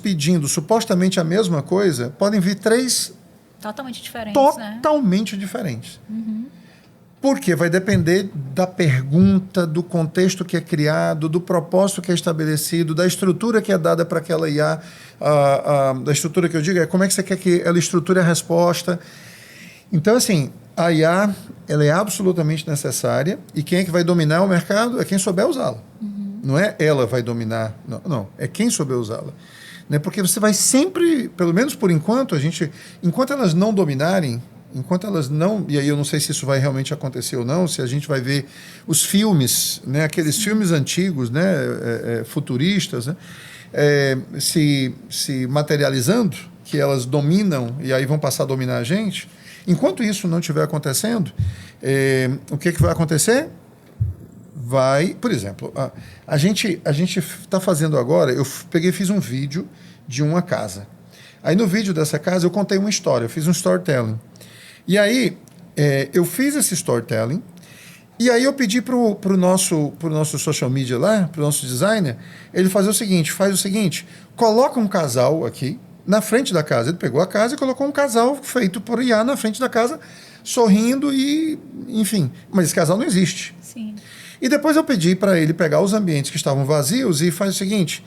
pedindo supostamente a mesma coisa, podem vir três totalmente diferentes, totalmente diferentes. Uhum. Porque vai depender da pergunta, do contexto que é criado, do propósito que é estabelecido, da estrutura que é dada para aquela IA. Da estrutura que eu digo é como é que você quer que ela estruture a resposta. Então, assim, a IA ela é absolutamente necessária e quem é que vai dominar o mercado é quem souber usá-la. Uhum. Não é ela vai dominar, não, é quem souber usá-la. Né? Porque você vai sempre, pelo menos por enquanto, enquanto elas não dominarem, e aí eu não sei se isso vai realmente acontecer ou não, se a gente vai ver os filmes, né, aqueles filmes antigos, né, futuristas, né, se materializando, que elas dominam e aí vão passar a dominar a gente. Enquanto isso não estiver acontecendo, o que vai acontecer? Por exemplo, a gente está fazendo agora, eu fiz um vídeo de uma casa. Aí no vídeo dessa casa eu contei uma história, eu fiz um storytelling. E aí eu fiz esse storytelling e aí eu pedi pro nosso social media lá, pro nosso designer, ele faz o seguinte, coloca um casal aqui, na frente da casa. Ele pegou a casa e colocou um casal feito por IA na frente da casa, sorrindo e, enfim. Mas esse casal não existe. Sim. E depois eu pedi para ele pegar os ambientes que estavam vazios e faz o seguinte,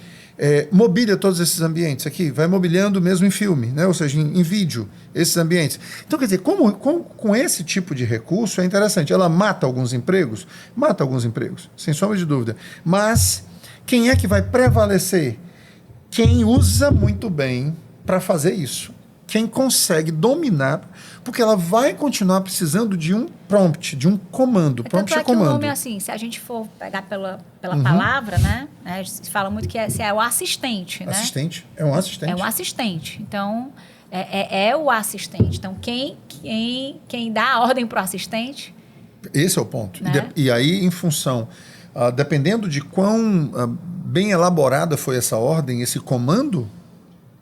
mobília todos esses ambientes aqui, vai mobiliando mesmo em filme, né? Ou seja, em vídeo, esses ambientes. Então, quer dizer, com esse tipo de recurso é interessante. Ela mata alguns empregos, sem sombra de dúvida. Mas quem é que vai prevalecer? Quem usa muito bem para fazer isso. Quem consegue dominar, porque ela vai continuar precisando de um prompt, de um comando. Prompt é comando. O nome, assim, se a gente for pegar pela palavra, né? Se fala muito que é o assistente, né? Assistente? É um assistente. É um assistente. Então, é o assistente. Então, quem dá a ordem para o assistente... Esse é o ponto. Né? E aí, em função, dependendo de quão bem elaborada foi essa ordem, esse comando...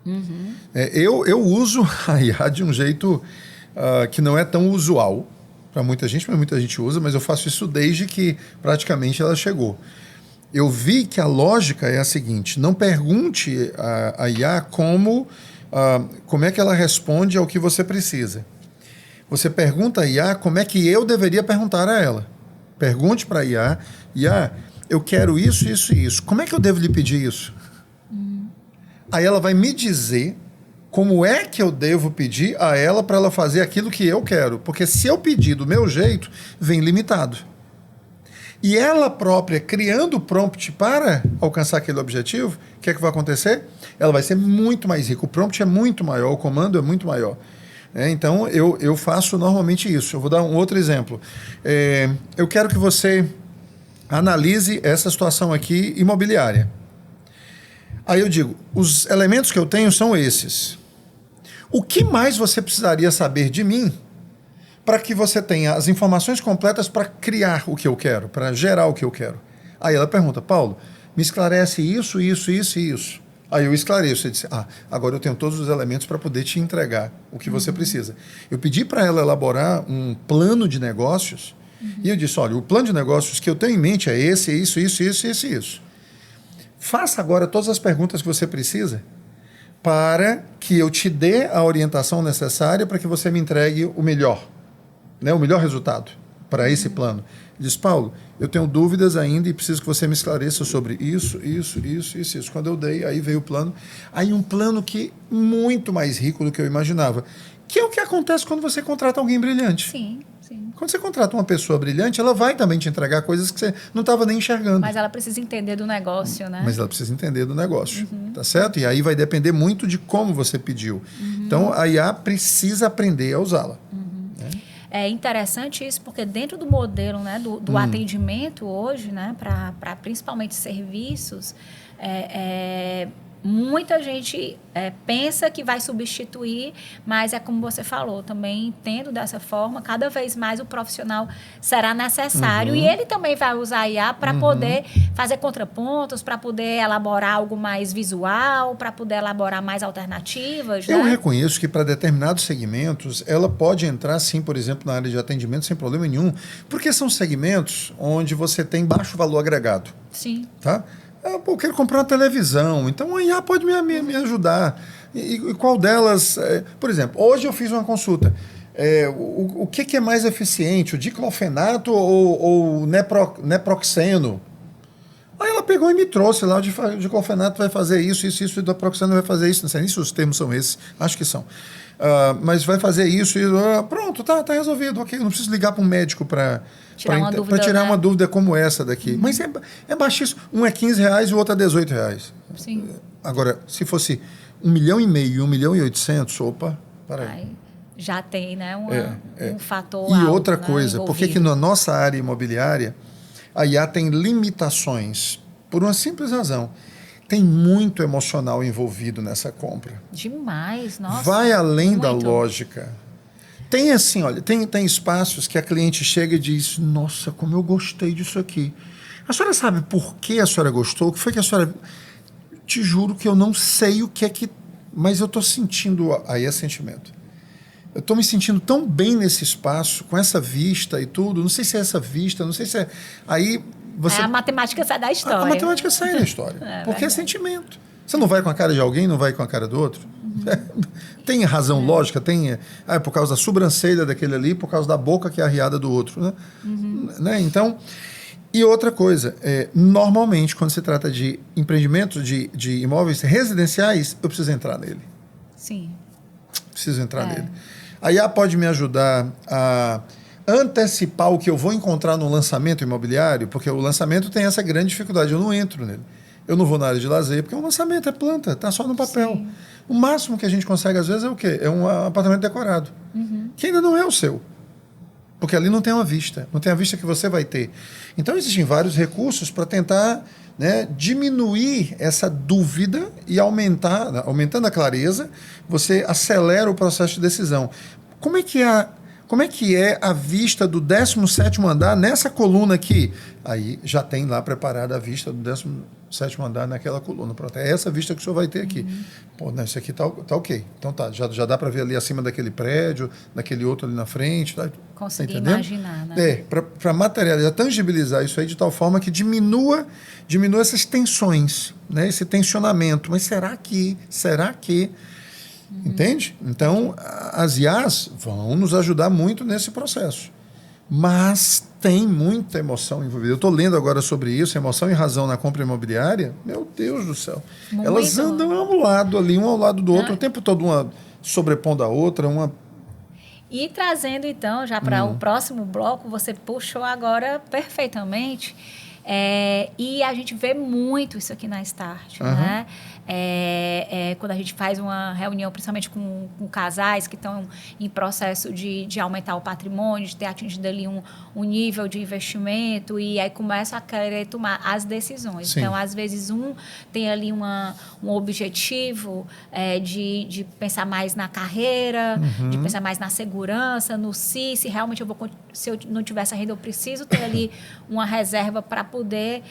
Uhum. Eu uso a IA de um jeito que não é tão usual para muita gente, mas muita gente usa, mas eu faço isso desde que praticamente ela chegou. Eu vi que a lógica é a seguinte, não pergunte a IA como é que ela responde ao que você precisa. Você pergunta a IA como é que eu deveria perguntar a ela. Pergunte para a IA, eu quero isso, isso e isso. Como é que eu devo lhe pedir isso? Aí ela vai me dizer como é que eu devo pedir a ela para ela fazer aquilo que eu quero. Porque se eu pedir do meu jeito, vem limitado. E ela própria, criando o prompt para alcançar aquele objetivo, o que é que vai acontecer? Ela vai ser muito mais rica. O prompt é muito maior, o comando é muito maior. Então, eu faço normalmente isso. Eu vou dar um outro exemplo. Eu quero que você analise essa situação aqui imobiliária. Aí eu digo, os elementos que eu tenho são esses. O que mais você precisaria saber de mim para que você tenha as informações completas para criar o que eu quero, para gerar o que eu quero? Aí ela pergunta, Paulo, me esclarece isso, isso, isso e isso. Aí eu esclareço, eu disse, agora eu tenho todos os elementos para poder te entregar o que você precisa. Eu pedi para ela elaborar um plano de negócios e eu disse, olha, o plano de negócios que eu tenho em mente é esse, isso, isso, isso, isso e isso. Faça agora todas as perguntas que você precisa para que eu te dê a orientação necessária para que você me entregue o melhor, né, o melhor resultado para esse plano. Diz, Paulo, eu tenho dúvidas ainda e preciso que você me esclareça sobre isso, isso, isso, isso, isso. Quando eu dei, aí veio o plano. Aí um plano que muito mais rico do que eu imaginava. Que é o que acontece quando você contrata alguém brilhante. Sim, sim. Quando você contrata uma pessoa brilhante, ela vai também te entregar coisas que você não estava nem enxergando. Mas ela precisa entender do negócio, né? Mas ela precisa entender do negócio, tá certo? E aí vai depender muito de como você pediu. Então, a IA precisa aprender a usá-la. Né? É interessante isso, porque dentro do modelo, né, do atendimento hoje, né, para principalmente serviços, muita gente pensa que vai substituir, mas é como você falou, também entendo dessa forma, cada vez mais o profissional será necessário e ele também vai usar a IA para poder fazer contrapontos, para poder elaborar algo mais visual, para poder elaborar mais alternativas. Eu né? reconheço que para determinados segmentos ela pode entrar sim, por exemplo, na área de atendimento sem problema nenhum, porque são segmentos onde você tem baixo valor agregado. Sim. Tá? Eu quero comprar uma televisão, então a IA pode me ajudar. E qual delas... por exemplo, hoje eu fiz uma consulta. O que é mais eficiente, o diclofenato ou o neproxeno? Aí ela pegou e me trouxe lá, o diclofenato vai fazer isso, e o naproxeno vai fazer isso. Não sei nem se os termos são esses, acho que são. Mas vai fazer isso e... pronto, tá resolvido. Ok, não preciso ligar para um médico para tirar uma dúvida como essa daqui. Mas é baixíssimo. Um é R$15 e o outro é R$18. Sim. Agora, se fosse 1,5 milhão e 1,8 milhão, opa, Aí, já tem, né, um fator E alto, outra né, coisa, por que na nossa área imobiliária a IA tem limitações? Por uma simples razão. Tem muito emocional envolvido nessa compra. Demais, nossa. Vai além muito. da lógica. Tem assim, olha, tem espaços que a cliente chega e diz, nossa, como eu gostei disso aqui. A senhora sabe por que a senhora gostou? O que foi que a senhora... Te juro que eu não sei o que é que... Mas eu estou sentindo... Aí é sentimento. Eu estou me sentindo tão bem nesse espaço, com essa vista e tudo. Não sei se é essa vista, não sei se é... Aí você... A matemática sai da história. A matemática sai da história. Porque é sentimento. Você não vai com a cara de alguém, não vai com a cara do outro. Tem razão lógica, tem é por causa da sobrancelha daquele ali, por causa da boca que é arriada do outro, né? Né? Então, e outra coisa, normalmente quando se trata de empreendimentos de imóveis residenciais, eu preciso entrar nele. Sim. Preciso entrar nele. A IA pode me ajudar a antecipar o que eu vou encontrar no lançamento imobiliário, porque o lançamento tem essa grande dificuldade, eu não entro nele. Eu não vou na área de lazer, porque o lançamento é planta, está só no papel. Sim. O máximo que a gente consegue, às vezes, é o quê? É um apartamento decorado, que ainda não é o seu. Porque ali não tem uma vista, não tem a vista que você vai ter. Então, existem vários recursos para tentar, né, diminuir essa dúvida e aumentando a clareza, você acelera o processo de decisão. Como é que é a vista do 17º andar nessa coluna aqui? Aí já tem lá preparada a vista do 17º andar naquela coluna. Pronto, é essa vista que o senhor vai ter aqui. Pô, não, isso aqui tá ok. Então tá, já dá para ver ali acima daquele prédio, daquele outro ali na frente. Tá, conseguir imaginar, né? Para materializar, tangibilizar isso aí de tal forma que diminua essas tensões, né? Esse tensionamento. Mas será que... Entende? Então, as IAs vão nos ajudar muito nesse processo. Mas tem muita emoção envolvida. Eu estou lendo agora sobre isso, emoção e razão na compra imobiliária. Meu Deus do céu. Muito. Elas andam ao lado ali, um ao lado do outro, o tempo todo uma sobrepondo a outra, uma... E trazendo, então, já para o próximo bloco, você puxou agora perfeitamente. E a gente vê muito isso aqui na Start, né? Quando a gente faz uma reunião, principalmente com casais que estão em processo de aumentar o patrimônio, de ter atingido ali um nível de investimento, e aí começa a querer tomar as decisões. Sim. Então, às vezes, tem ali um objetivo de pensar mais na carreira, de pensar mais na segurança, no se realmente se eu não tiver essa renda, eu preciso ter ali uma reserva para poder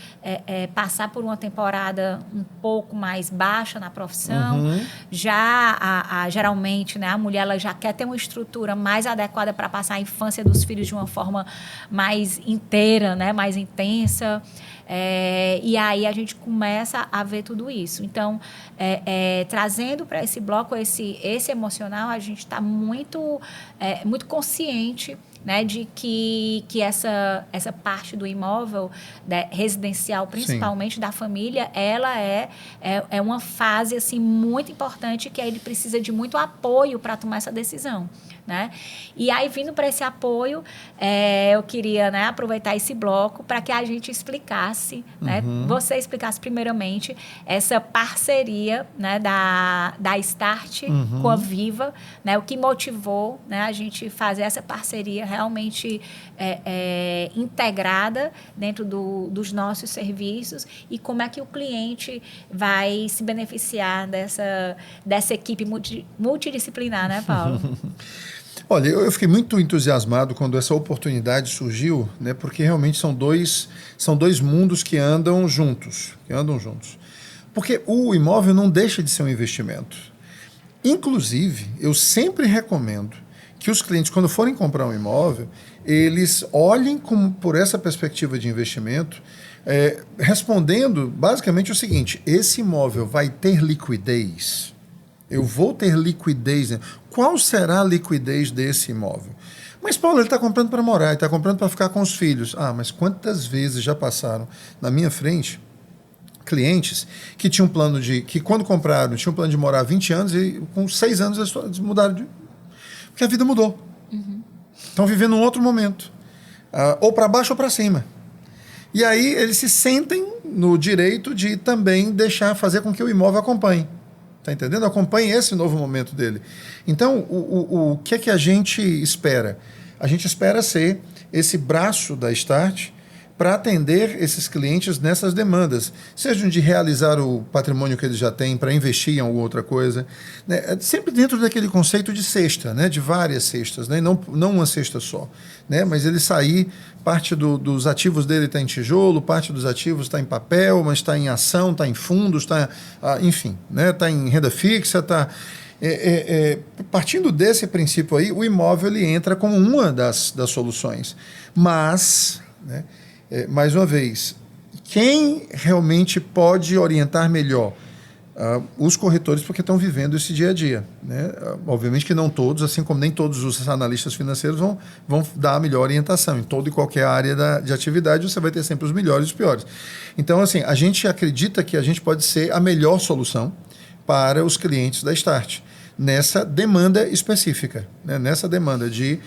passar por uma temporada um pouco mais baixa na profissão. Já, geralmente, né, a mulher ela já quer ter uma estrutura mais adequada para passar a infância dos filhos de uma forma mais inteira, né, mais intensa. E aí a gente começa a ver tudo isso. Então, trazendo para esse bloco esse emocional, a gente está muito consciente, né, de que essa parte do imóvel, né, residencial, principalmente da família, ela é uma fase assim, muito importante, que ele precisa de muito apoio para tomar essa decisão. Né? E aí, vindo para esse apoio, eu queria, né, aproveitar esse bloco para que a gente explicasse, né, você explicasse primeiramente essa parceria, né, da Start com a Viva, né, o que motivou, né, a gente fazer essa parceria realmente integrada dentro dos nossos serviços, e como é que o cliente vai se beneficiar dessa equipe multidisciplinar, né, Paulo? Olha, eu fiquei muito entusiasmado quando essa oportunidade surgiu, né, porque realmente são dois mundos que andam juntos. Porque o imóvel não deixa de ser um investimento. Inclusive, eu sempre recomendo que os clientes, quando forem comprar um imóvel, eles olhem por essa perspectiva de investimento, respondendo basicamente o seguinte: esse imóvel vai ter liquidez? Eu vou ter liquidez, né? Qual será a liquidez desse imóvel? Mas, Paulo, ele está comprando para morar, ele está comprando para ficar com os filhos. Mas quantas vezes já passaram na minha frente clientes que tinham plano que quando compraram, tinham plano de morar 20 anos e com 6 anos eles mudaram porque a vida mudou. Estão vivendo um outro momento. Ou para baixo ou para cima. E aí eles se sentem no direito de também fazer com que o imóvel acompanhe. Está entendendo? Acompanhe esse novo momento dele. Então, o que é que a gente espera? A gente espera ser esse braço da Start para atender esses clientes nessas demandas, sejam de realizar o patrimônio que eles já têm, para investir em alguma outra coisa, né? Sempre dentro daquele conceito de cesta, né? De várias cestas, né? Não uma cesta só, né? Mas ele sair, parte dos ativos dele está em tijolo, parte dos ativos está em papel, mas está em ação, está em fundos, está, enfim, né? Está em renda fixa, está... partindo desse princípio aí, o imóvel ele entra como uma das soluções. Mas, né, mais uma vez, quem realmente pode orientar melhor os corretores, porque estão vivendo esse dia a dia, né? Obviamente que não todos, assim como nem todos os analistas financeiros vão dar a melhor orientação. Em toda e qualquer área de atividade, você vai ter sempre os melhores e os piores. Então, assim, a gente acredita que a gente pode ser a melhor solução para os clientes da Start, nessa demanda específica, né? Nessa demanda de,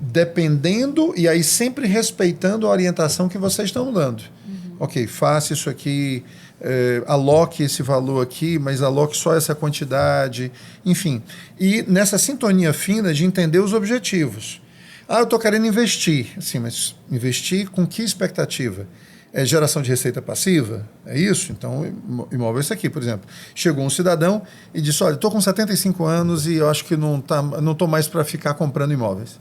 dependendo, e aí sempre respeitando a orientação que vocês estão dando. Ok, faça isso aqui, aloque esse valor aqui, mas aloque só essa quantidade, enfim. E nessa sintonia fina de entender os objetivos. Eu estou querendo investir. Sim, mas investir com que expectativa? É geração de receita passiva? É isso? Então, imóvel é isso aqui, por exemplo. Chegou um cidadão e disse, olha, estou com 75 anos e eu acho que não estou mais para ficar comprando imóveis.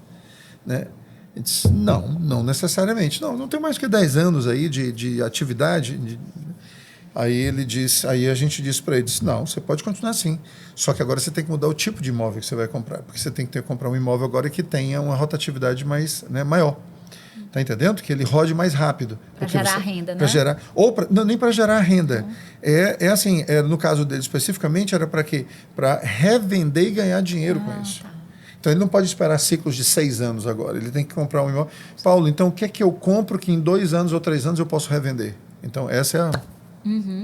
Né? Ele disse, não necessariamente. Não tenho mais que 10 anos aí de atividade. Aí a gente disse para ele, não, você pode continuar assim. Só que agora você tem que mudar o tipo de imóvel que você vai comprar. Porque você tem que comprar um imóvel agora que tenha uma rotatividade maior. Está entendendo? Que ele rode mais rápido. Para gerar renda, né? Nem para gerar renda. Assim, no caso dele especificamente, era para quê? Para revender e ganhar dinheiro com isso. Tá. Então, ele não pode esperar ciclos de 6 anos agora. Ele tem que comprar um imóvel. Paulo, então, o que é que eu compro que em 2 anos ou 3 anos eu posso revender? Então, essa é a...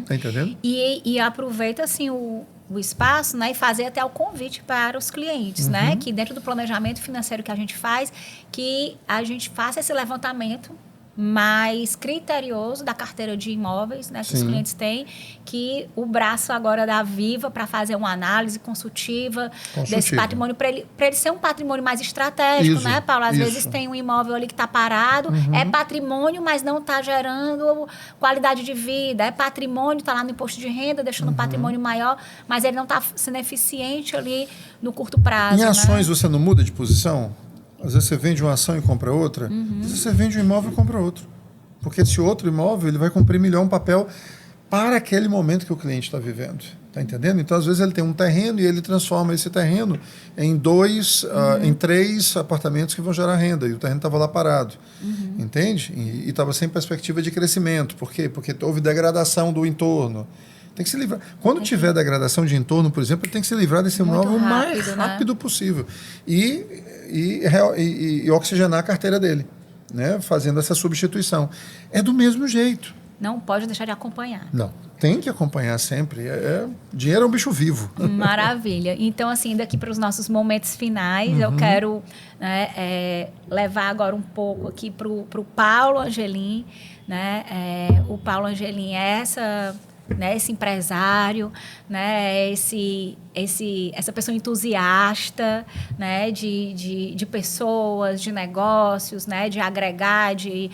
Está entendendo? E aproveita, assim, o espaço, né, e fazer até o convite para os clientes, né, que dentro do planejamento financeiro que a gente faz, que a gente faça esse levantamento mais criterioso da carteira de imóveis, né, que os clientes têm, que o braço agora da Viva para fazer uma análise consultiva desse patrimônio, para ele ser um patrimônio mais estratégico, né, Paulo? Às vezes tem um imóvel ali que está parado, é patrimônio, mas não está gerando qualidade de vida, é patrimônio, está lá no imposto de renda, deixando um patrimônio maior, mas ele não está sendo eficiente ali no curto prazo. Em ações, você não muda de posição? Às vezes você vende uma ação e compra outra. Às vezes você vende um imóvel e compra outro. Porque esse outro imóvel ele vai cumprir melhor um papel para aquele momento que o cliente está vivendo. Está entendendo? Então, às vezes, ele tem um terreno e ele transforma esse terreno em 3 apartamentos que vão gerar renda. E o terreno estava lá parado. Entende? E estava sem perspectiva de crescimento. Por quê? Porque houve degradação do entorno. Tem que se livrar. Quando tiver degradação de entorno, por exemplo, ele tem que se livrar desse imóvel o mais rápido possível. E oxigenar a carteira dele, né? Fazendo essa substituição. É do mesmo jeito. Não pode deixar de acompanhar. Não, tem que acompanhar sempre. Dinheiro é um bicho vivo. Maravilha. Então, assim, daqui para os nossos momentos finais, eu quero levar agora um pouco aqui para o Paulo Angelim. Né? O Paulo Angelim é esse empresário, né, essa pessoa entusiasta, né, de pessoas, de negócios, né, de agregar, de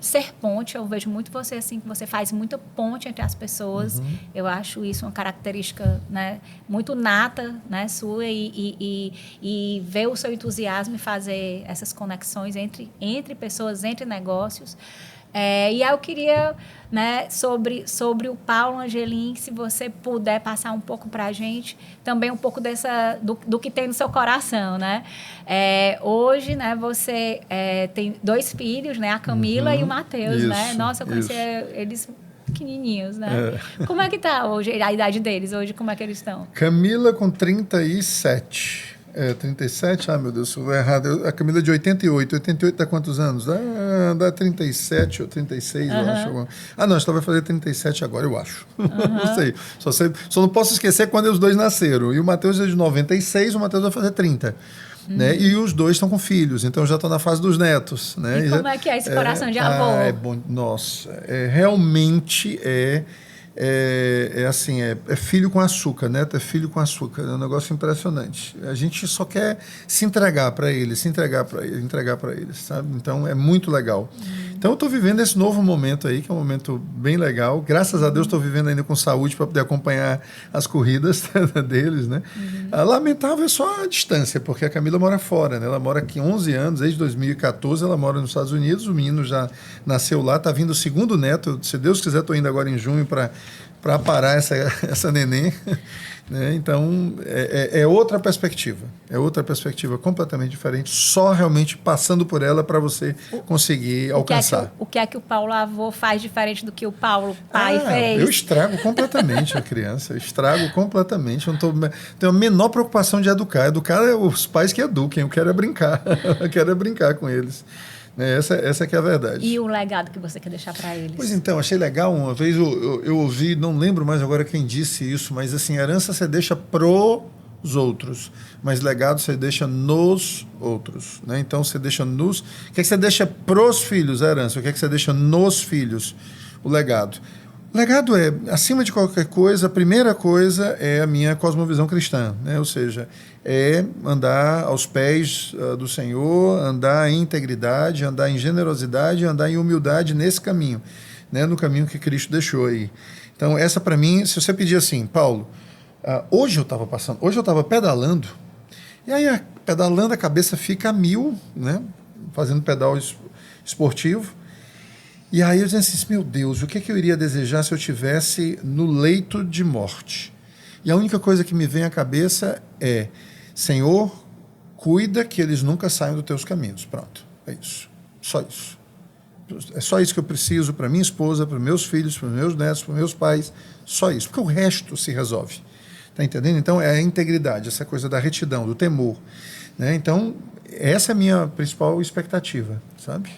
ser ponte. Eu vejo muito você assim, que você faz muita ponte entre as pessoas. Eu acho isso uma característica, né, muito nata, né, sua, e ver o seu entusiasmo e fazer essas conexões entre pessoas, entre negócios. E aí eu queria, né, sobre o Paulo Angelim, se você puder passar um pouco para a gente, também um pouco do que tem no seu coração, né? Hoje, né, você tem 2 filhos, né, a Camila e o Matheus, né? Nossa, eu conheci eles pequenininhos, né? Como é que está hoje, a idade deles hoje, como é que eles estão? Camila com 37. 37? Meu Deus, estou errado. A Camila é de 88. 88 dá quantos anos? Dá 37 ou 36, eu acho. Não, ela vai fazer 37 agora, eu acho. Não sei. Só não posso esquecer quando os 2 nasceram. E o Matheus é de 96, o Matheus vai fazer 30. Né? E os 2 estão com filhos, então já estão na fase dos netos. Né? E como é que é esse coração de avô? É bom. Nossa, realmente assim, é filho com açúcar, né? É filho com açúcar, é um negócio impressionante. A gente só quer se entregar para eles, entregar para eles, sabe? Então, é muito legal. Então, eu estou vivendo esse novo momento aí, que é um momento bem legal. Graças a Deus, estou vivendo ainda com saúde para poder acompanhar as corridas deles, né? Lamentável é só a distância, porque a Camila mora fora, né? Ela mora aqui 11 anos, desde 2014, ela mora nos Estados Unidos, o menino já nasceu lá, está vindo o 2º neto, se Deus quiser, estou indo agora em junho para para parar essa neném. Né? Então, é outra perspectiva. É outra perspectiva completamente diferente, só realmente passando por ela para você conseguir alcançar. O que é que o Paulo avô faz diferente do que o Paulo pai fez? Eu estrago completamente a criança. Eu estrago completamente. Eu não tenho a menor preocupação de educar. Educar é os pais que eduquem. Eu quero é brincar. Eu quero é brincar com eles. Essa que é a verdade. E o legado que você quer deixar para eles? Pois então, achei legal. Uma vez eu ouvi, não lembro mais agora quem disse isso, mas assim, herança você deixa pros outros, mas legado você deixa nos outros. Né? Então você deixa nos... O que é que você deixa pros filhos, a herança? O que é que você deixa nos filhos? O legado. O legado é, acima de qualquer coisa, a primeira coisa é a minha cosmovisão cristã, né? Ou seja, é andar aos pés do Senhor, andar em integridade, andar em generosidade, andar em humildade nesse caminho, né? No caminho que Cristo deixou aí. Então, essa para mim, se você pedir assim, Paulo, hoje eu estava pedalando, e aí pedalando a cabeça fica a mil, né? Fazendo pedal esportivo. E aí eu disse assim, meu Deus, o que eu iria desejar se eu estivesse no leito de morte? E a única coisa que me vem à cabeça é, Senhor, cuida que eles nunca saiam dos teus caminhos. Pronto, é isso. Só isso. É só isso que eu preciso para minha esposa, para meus filhos, para meus netos, para meus pais. Só isso, porque o resto se resolve. Está entendendo? Então é a integridade, essa coisa da retidão, do temor. Né? Então, essa é a minha principal expectativa, sabe?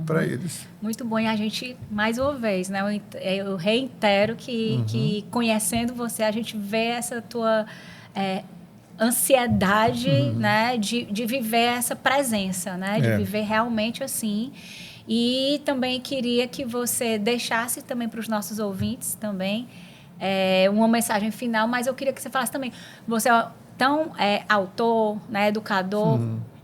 Para eles. Muito bom. E a gente, mais uma vez, né, eu reitero que conhecendo você, a gente vê essa tua ansiedade, né, de viver essa presença, né, de viver realmente assim. E também queria que você deixasse também para os nossos ouvintes também uma mensagem final, mas eu queria que você falasse também, você é autor, né, educador,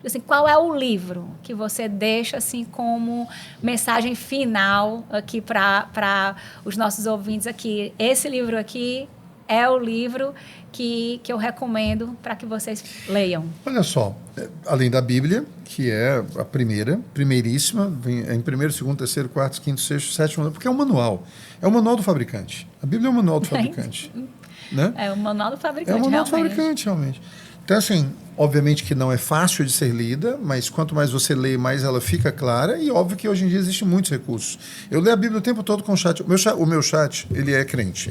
assim, qual é o livro que você deixa assim como mensagem final aqui para os nossos ouvintes aqui? Esse livro aqui é o livro que eu recomendo para que vocês leiam. Olha só, além da Bíblia, que é a primeiríssima, vem em 1º, 2º, 3º, 4º, 5º, 6º, 7º, porque é um manual. É o manual do fabricante. A Bíblia é o manual do fabricante. Né? É o manual do fabricante, é o manual do fabricante, realmente. Então, assim, obviamente que não é fácil de ser lida, mas quanto mais você lê, mais ela fica clara. E óbvio que hoje em dia existem muitos recursos. Eu leio a Bíblia o tempo todo com o chat. O meu chat, ele é crente,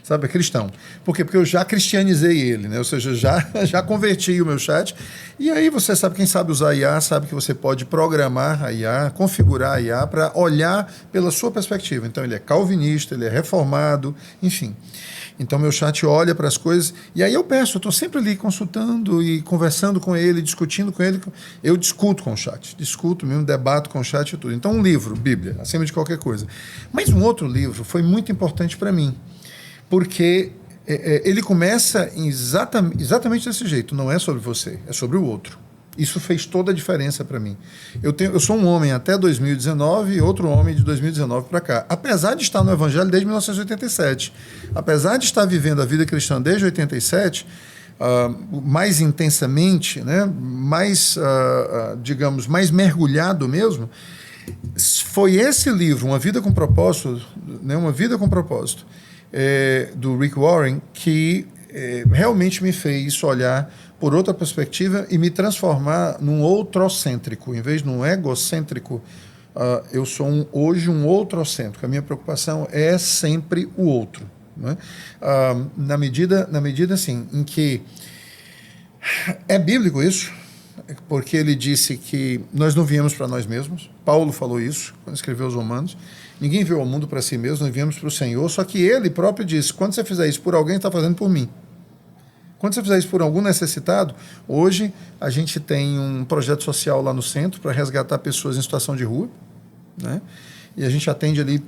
sabe, é cristão. Por quê? Porque eu já cristianizei ele, né? Ou seja, já converti o meu chat. E aí você sabe, quem sabe usar IA, sabe que você pode programar a IA, configurar a IA para olhar pela sua perspectiva. Então, ele é calvinista, ele é reformado, enfim. Então, meu chat olha para as coisas, e aí eu estou sempre ali consultando e conversando com ele, discutindo com ele. Eu discuto com o chat, discuto mesmo, debato com o chat e tudo. Então, um livro, Bíblia, acima de qualquer coisa. Mas um outro livro foi muito importante para mim, porque ele começa exatamente desse jeito, não é sobre você, é sobre o outro. Isso fez toda a diferença para mim. Eu sou um homem até 2019 e outro homem de 2019 para cá. Apesar de estar no Evangelho desde 1987, apesar de estar vivendo a vida cristã desde 87, mais intensamente, né, digamos, mais mergulhado mesmo, foi esse livro, Uma Vida com Propósito, né, Uma Vida com Propósito, do Rick Warren, que realmente me fez olhar por outra perspectiva e me transformar num outrocêntrico. Em vez de um egocêntrico, eu sou hoje um outrocêntrico. A minha preocupação é sempre o outro. Né? Na medida assim, em que é bíblico isso, porque ele disse que nós não viemos para nós mesmos. Paulo falou isso quando escreveu os Romanos. Ninguém veio ao mundo para si mesmo, nós viemos para o Senhor. Só que ele próprio disse, quando você fizer isso por alguém, está fazendo por mim. Quando você fizer isso por algum necessitado, hoje a gente tem um projeto social lá no centro para resgatar pessoas em situação de rua, né? E a gente atende ali,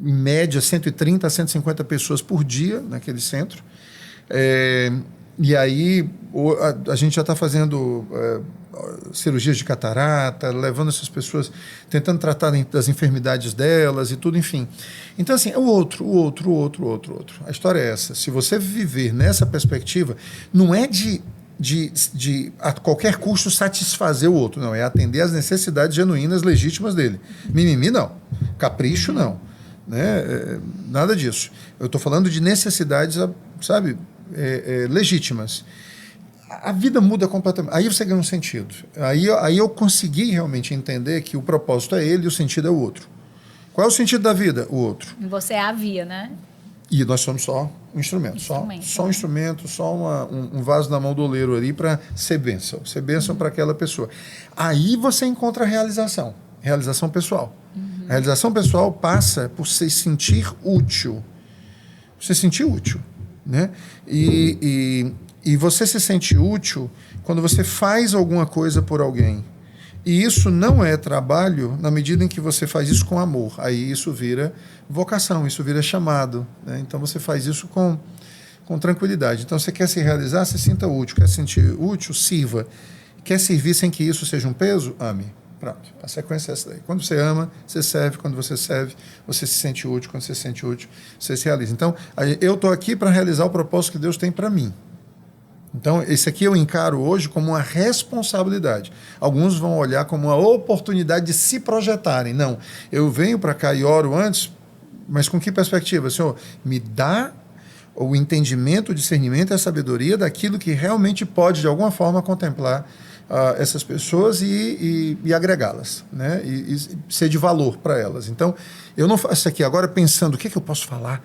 em média, 130 a 150 pessoas por dia naquele centro. E aí a gente já está fazendo cirurgias de catarata, levando essas pessoas, tentando tratar das enfermidades delas e tudo, enfim. Então, assim, é o outro. A história é essa. Se você viver nessa perspectiva, não é de a qualquer custo satisfazer o outro, não. É atender às necessidades genuínas, legítimas dele. Mimimi, não. Capricho, não. né? Nada disso. Eu estou falando de necessidades, sabe, legítimas. A vida muda completamente. Aí você ganha um sentido. Aí eu consegui realmente entender que o propósito é ele e o sentido é o outro. Qual é o sentido da vida? O outro. Você é a via, né? E nós somos só um instrumento. Só um instrumento, só um vaso na mão do oleiro ali para ser bênção. Ser bênção para aquela pessoa. Aí você encontra a realização. Realização pessoal. A realização pessoal passa por se sentir útil. Se sentir útil, né? E você se sente útil quando você faz alguma coisa por alguém. E isso não é trabalho na medida em que você faz isso com amor. Aí isso vira vocação, isso vira chamado, né? Então você faz isso com tranquilidade. Então você quer se realizar, se sinta útil. Quer se sentir útil, sirva. Quer servir sem que isso seja um peso? Ame. Pronto, a sequência é essa daí. Quando você ama, você serve. Quando você serve, você se sente útil. Quando você se sente útil, você se realiza. Então, eu estou aqui para realizar o propósito que Deus tem para mim. Então, esse aqui eu encaro hoje como uma responsabilidade. Alguns vão olhar como uma oportunidade de se projetarem. Não, eu venho para cá e oro antes, mas com que perspectiva? Senhor, me dá o entendimento, o discernimento e a sabedoria daquilo que realmente pode, de alguma forma, contemplar essas pessoas e agregá-las, né? E ser de valor para elas. Então, eu não faço isso aqui agora pensando o que eu posso falar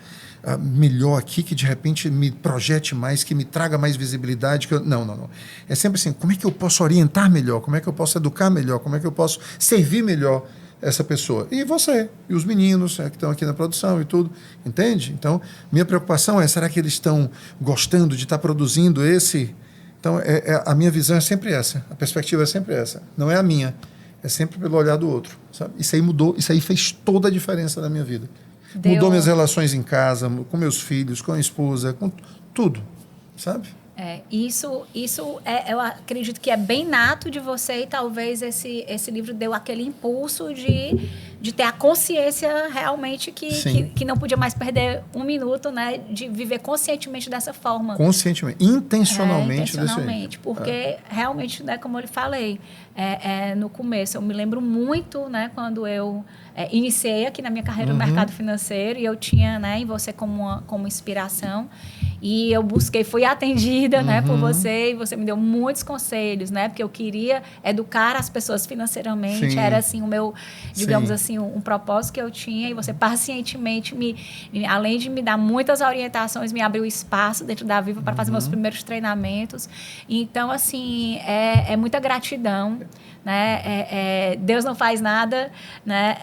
melhor aqui, que de repente me projete mais, que me traga mais visibilidade. Não. É sempre assim, como é que eu posso orientar melhor? Como é que eu posso educar melhor? Como é que eu posso servir melhor essa pessoa? E você, e os meninos que estão aqui na produção e tudo, entende? Então, minha preocupação é, será que eles estão gostando de estar produzindo esse... Então, a minha visão é sempre essa, a perspectiva é sempre essa, não é a minha, é sempre pelo olhar do outro, sabe? Isso aí mudou, isso aí fez toda a diferença na minha vida. Mudou minhas relações em casa, com meus filhos, com a esposa, com tudo, sabe? Isso eu acredito que é bem nato de você e talvez esse livro deu aquele impulso de ter a consciência realmente que não podia mais perder um minuto, né? De viver conscientemente dessa forma. Conscientemente, intencionalmente. Intencionalmente, porque realmente, né, como eu lhe falei, no começo, eu me lembro muito, né, quando eu iniciei aqui na minha carreira no mercado financeiro e eu tinha, né, em você como inspiração. E eu fui atendida, né, por você, e você me deu muitos conselhos, né, porque eu queria educar as pessoas financeiramente. Sim. Era assim o meu, digamos assim, um propósito que eu tinha, e você pacientemente além de me dar muitas orientações, me abriu espaço dentro da Viva para fazer meus primeiros treinamentos. Então, assim, é muita gratidão, né? Deus não faz nada, né?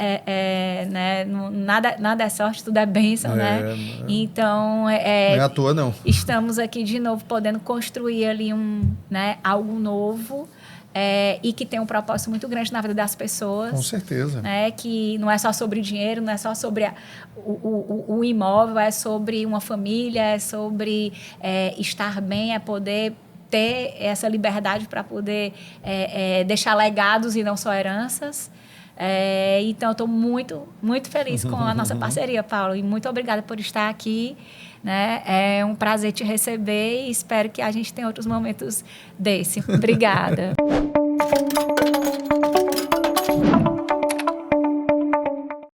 Nada é sorte, tudo é bênção, né? Então, não é à toa, não. Estamos aqui de novo podendo construir ali algo novo, e que tem um propósito muito grande na vida das pessoas. Com certeza. Né? Que não é só sobre dinheiro, não é só sobre o imóvel, é sobre uma família, é sobre estar bem, é poder ter essa liberdade para poder deixar legados e não só heranças. Então, eu estou muito, muito feliz com a nossa parceria, Paulo, e muito obrigada por estar aqui. Né? É um prazer te receber e espero que a gente tenha outros momentos desse. Obrigada.